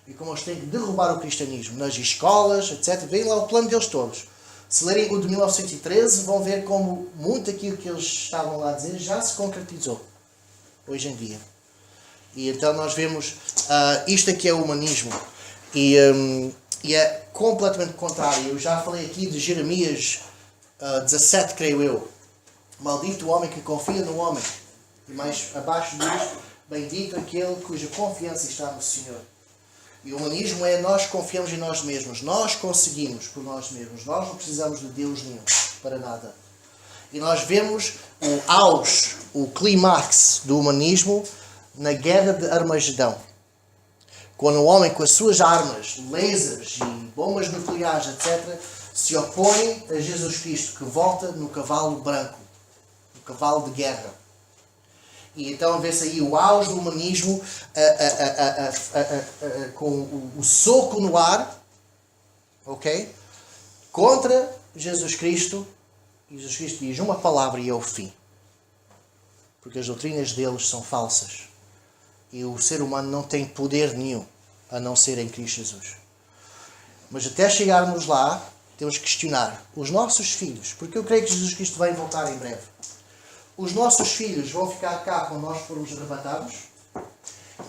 E como eles têm que derrubar o cristianismo nas escolas, etc. Veem lá o plano deles todos. Se lerem o de 1913, vão ver como muito aquilo que eles estavam lá a dizer já se concretizou hoje em dia. E então nós vemos isto aqui é o humanismo. E é completamente contrário. Eu já falei aqui de Jeremias 17, creio eu. Maldito o homem que confia no homem. E mais abaixo diz, bendito aquele cuja confiança está no Senhor. E o humanismo é nós confiamos em nós mesmos. Nós conseguimos por nós mesmos. Nós não precisamos de Deus nenhum para nada. E nós vemos o auge, o clímax do humanismo na guerra de Armagedão. Quando o homem com as suas armas, lasers e bombas nucleares, etc., se opõe a Jesus Cristo, que volta no cavalo branco, no cavalo de guerra. E então vê-se aí o auge do humanismo com o soco no ar, ok? Contra Jesus Cristo. E Jesus Cristo diz uma palavra e é o fim. Porque as doutrinas deles são falsas. E o ser humano não tem poder nenhum a não ser em Cristo Jesus. Mas até chegarmos lá, temos que questionar os nossos filhos. Porque eu creio que Jesus Cristo vai voltar em breve. Os nossos filhos vão ficar cá quando nós formos arrebatados?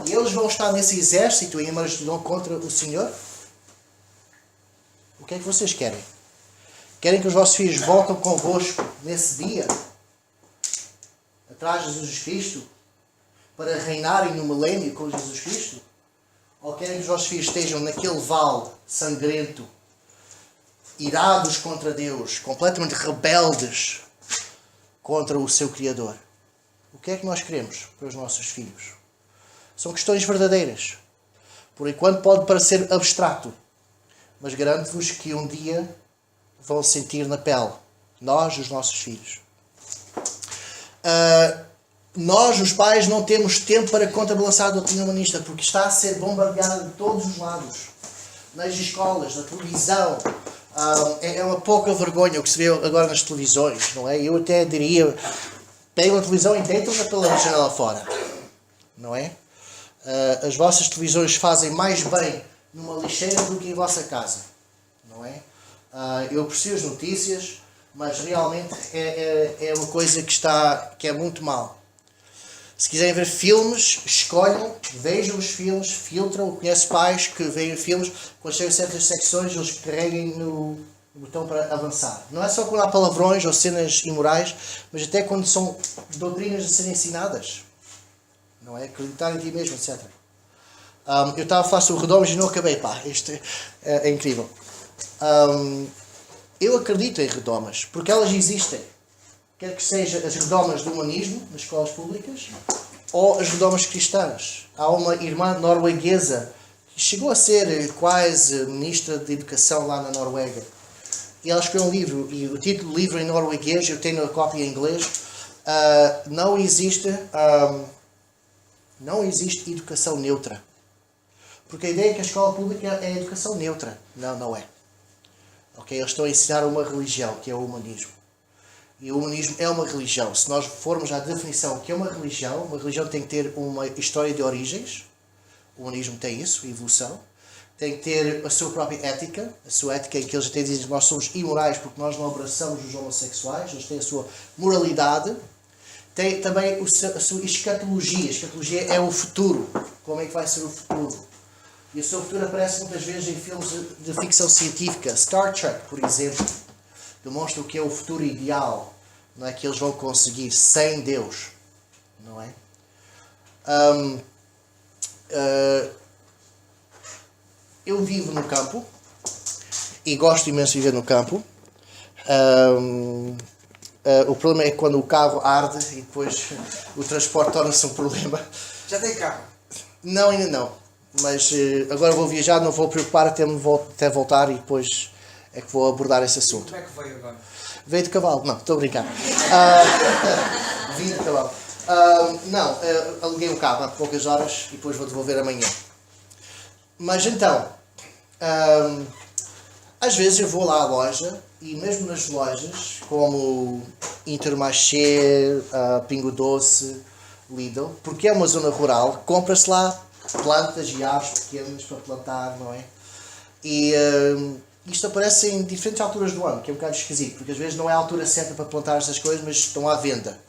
E eles vão estar nesse exército em Armagedão contra o Senhor? O que é que vocês querem? Querem que os vossos filhos voltem convosco nesse dia? Atrás de Jesus Cristo? Para reinarem no milênio com Jesus Cristo? Ou querem que os vossos filhos estejam naquele vale sangrento, irados contra Deus, completamente rebeldes contra o seu Criador? O que é que nós queremos para os nossos filhos? São questões verdadeiras. Por enquanto pode parecer abstrato, mas garanto-vos que um dia vão sentir na pele. Nós, os nossos filhos. Nós, os pais, não temos tempo para contrabalançar a doutrina humanista, porque está a ser bombardeada de todos os lados. Nas escolas, na televisão. É uma pouca vergonha o que se vê agora nas televisões, não é? Eu até diria, pegam a televisão e deitam-na pela janela fora, não é? As vossas televisões fazem mais bem numa lixeira do que em vossa casa, não é? Eu aprecio as notícias, mas realmente é uma coisa que é muito mal. Se quiserem ver filmes, escolham, vejam os filmes, filtram. Eu conheço pais que veem filmes, quando chegam a certas secções, eles carreguem no botão para avançar. Não é só quando há palavrões ou cenas imorais, mas até quando são doutrinas a serem ensinadas. Não é? Acreditar em ti mesmo, etc. Eu estava a falar sobre redomas e não acabei, pá. Isto é incrível. Eu acredito em redomas, porque elas existem. Quer que seja as redomas do humanismo, nas escolas públicas, ou as redomas cristãs. Há uma irmã norueguesa que chegou a ser quase ministra de Educação lá na Noruega. E ela escreveu um livro, e o título do livro em norueguês, eu tenho a cópia em inglês, não existe educação neutra. Porque a ideia é que a escola pública é educação neutra. Não, não é. Okay? Eles estão a ensinar uma religião, que é o humanismo. E o humanismo é uma religião. Se nós formos à definição que é uma religião tem que ter uma história de origens. O humanismo tem isso, evolução. Tem que ter a sua própria ética. A sua ética em que eles até dizem que nós somos imorais porque nós não abraçamos os homossexuais. Eles têm a sua moralidade. Tem também a sua escatologia. A escatologia é o futuro. Como é que vai ser o futuro? E o seu futuro aparece muitas vezes em filmes de ficção científica. Star Trek, por exemplo, demonstra o que é o futuro ideal. Não é que eles vão conseguir sem Deus. Não é? eu vivo no campo e gosto imenso de viver no campo. O problema é quando o carro arde e depois o transporte torna-se um problema. Já tem carro? Não, ainda não. Mas agora vou viajar, não vou preocupar até voltar e depois é que vou abordar esse assunto. Como é que veio agora? Veio de cavalo? Não, estou a brincar. Vim de cavalo. Não, aluguei um carro há poucas horas e depois vou devolver amanhã. Mas então, às vezes eu vou lá à loja e mesmo nas lojas, como Intermarché, Pingo Doce, Lidl, porque é uma zona rural, compra-se lá plantas e árvores pequenas para plantar, não é? E isto aparece em diferentes alturas do ano, que é um bocado esquisito, porque às vezes não é a altura certa para plantar essas coisas, mas estão à venda.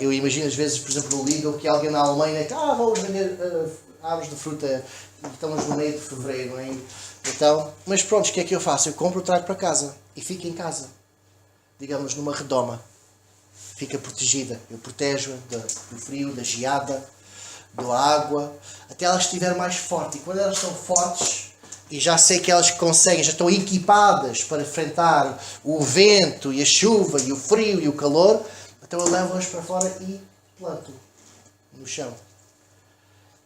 Eu imagino às vezes, por exemplo, no Lidl, que alguém na Alemanha diz, vamos vender árvores de fruta, e estamos no meio de fevereiro, não é? Então, mas pronto, o que é que eu faço? Eu compro, trago para casa e fico em casa, digamos, numa redoma. Fica protegida. Eu protejo do frio, da geada, da água, até elas estiver mais forte. E quando elas estão fortes, e já sei que elas conseguem, já estão equipadas para enfrentar o vento, e a chuva, e o frio, e o calor, então eu levo-as para fora e planto no chão.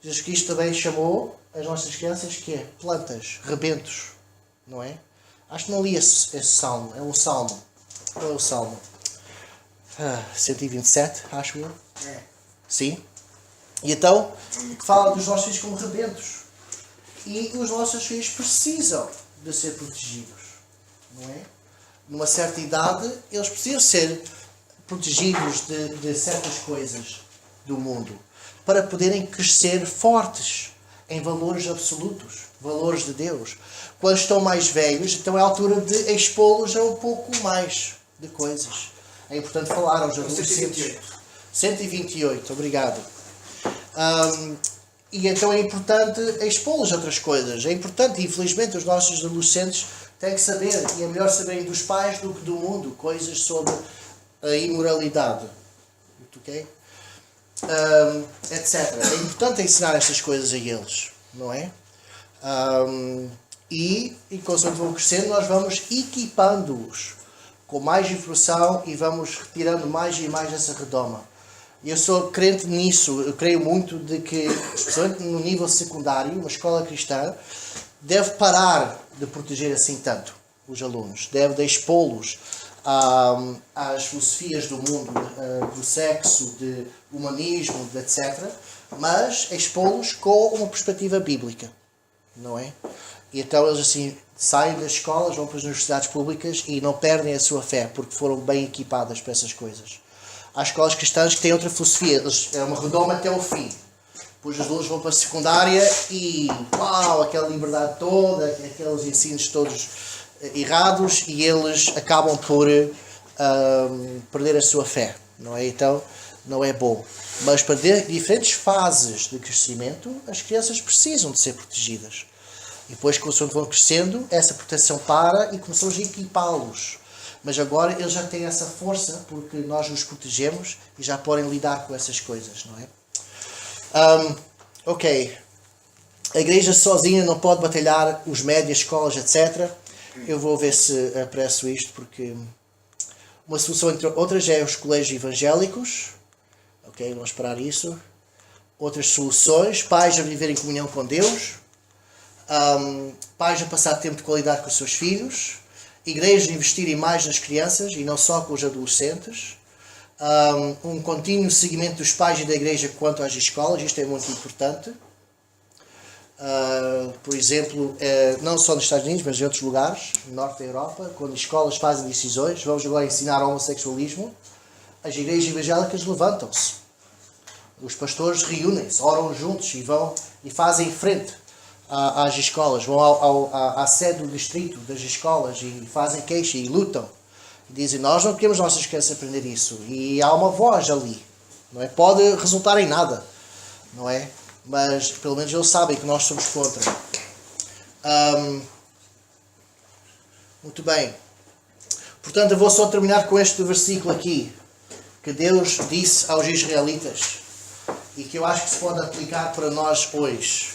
Jesus Cristo também chamou as nossas crianças que é plantas, rebentos, não é? Acho que não li esse salmo, é um salmo. Qual é o salmo? 127, acho eu. É. Sim. E então, que fala dos nossos filhos como rebentos. E os nossos filhos precisam de ser protegidos, não é? Numa certa idade, eles precisam ser protegidos de certas coisas do mundo para poderem crescer fortes em valores absolutos, valores de Deus. Quando estão mais velhos, então é a altura de expô-los a um pouco mais de coisas. É importante falar aos adolescentes. 128, obrigado. E então é importante expô-los a outras coisas. É importante, infelizmente, os nossos adolescentes têm que saber, e é melhor saberem dos pais do que do mundo, coisas sobre a imoralidade. Ok? Etc. É importante ensinar estas coisas a eles, não é? E consoante vão crescendo, nós vamos equipando-os com mais informação e vamos retirando mais e mais essa redoma. E eu sou crente nisso, eu creio muito de que, especialmente no nível secundário, uma escola cristã deve parar de proteger assim tanto os alunos, deve expô-los às filosofias do mundo, do sexo, de humanismo, etc., mas expô-los com uma perspectiva bíblica, não é? E então eles assim saem das escolas, vão para as universidades públicas e não perdem a sua fé, porque foram bem equipadas para essas coisas. Há escolas cristãs que têm outra filosofia, é uma redoma até o fim. Depois os alunos vão para a secundária e uau, aquela liberdade toda, aqueles ensinos todos errados, e eles acabam por perder a sua fé, não é? Então não é bom. Mas para diferentes fases de crescimento, as crianças precisam de ser protegidas. E depois, consoante vão crescendo, essa proteção para e começamos a equipá-los. Mas agora eles já têm essa força porque nós os protegemos e já podem lidar com essas coisas, não é? Ok. A igreja sozinha não pode batalhar os médias, escolas, etc. Eu vou ver se apresso isto, porque uma solução entre outras é os colégios evangélicos. Ok, vamos parar isso. Outras soluções, pais a viver em comunhão com Deus. Pais a passar tempo de qualidade com os seus filhos. Igrejas a investirem mais nas crianças e não só com os adolescentes. Um contínuo seguimento dos pais e da igreja quanto às escolas, isto é muito importante. Por exemplo, não só nos Estados Unidos, mas em outros lugares, no norte da Europa, quando escolas fazem decisões, vamos agora ensinar homossexualismo, as igrejas evangélicas levantam-se. Os pastores reúnem-se, oram juntos e vão e fazem frente às escolas, vão à sede do distrito das escolas e fazem queixa e lutam. E dizem, nós não queremos nossas crianças aprender isso. E há uma voz ali. Não é? Pode resultar em nada. Não é? Mas pelo menos eles sabem que nós somos contra. Muito bem. Portanto, eu vou só terminar com este versículo aqui. Que Deus disse aos israelitas. E que eu acho que se pode aplicar para nós hoje.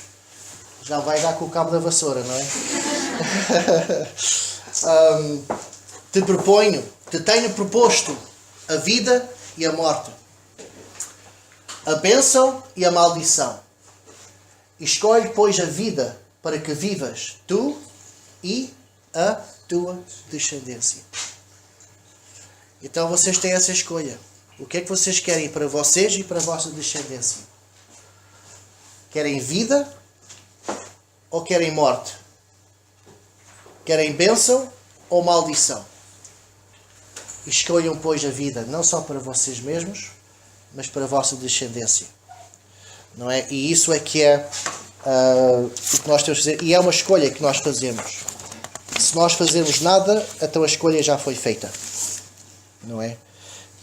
Já vai dar com o cabo da vassoura, não é? Te tenho proposto a vida e a morte, a bênção e a maldição. Escolhe, pois, a vida para que vivas tu e a tua descendência. Então vocês têm essa escolha. O que é que vocês querem para vocês e para a vossa descendência? Querem vida ou querem morte? Querem bênção ou maldição? Escolham, pois, a vida, não só para vocês mesmos, mas para a vossa descendência. Não é? E isso é que é o que nós temos a fazer. E é uma escolha que nós fazemos. Se nós fazermos nada, então a escolha já foi feita. Não é?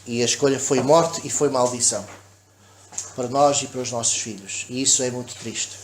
E a escolha foi morte e foi maldição. Para nós e para os nossos filhos. E isso é muito triste.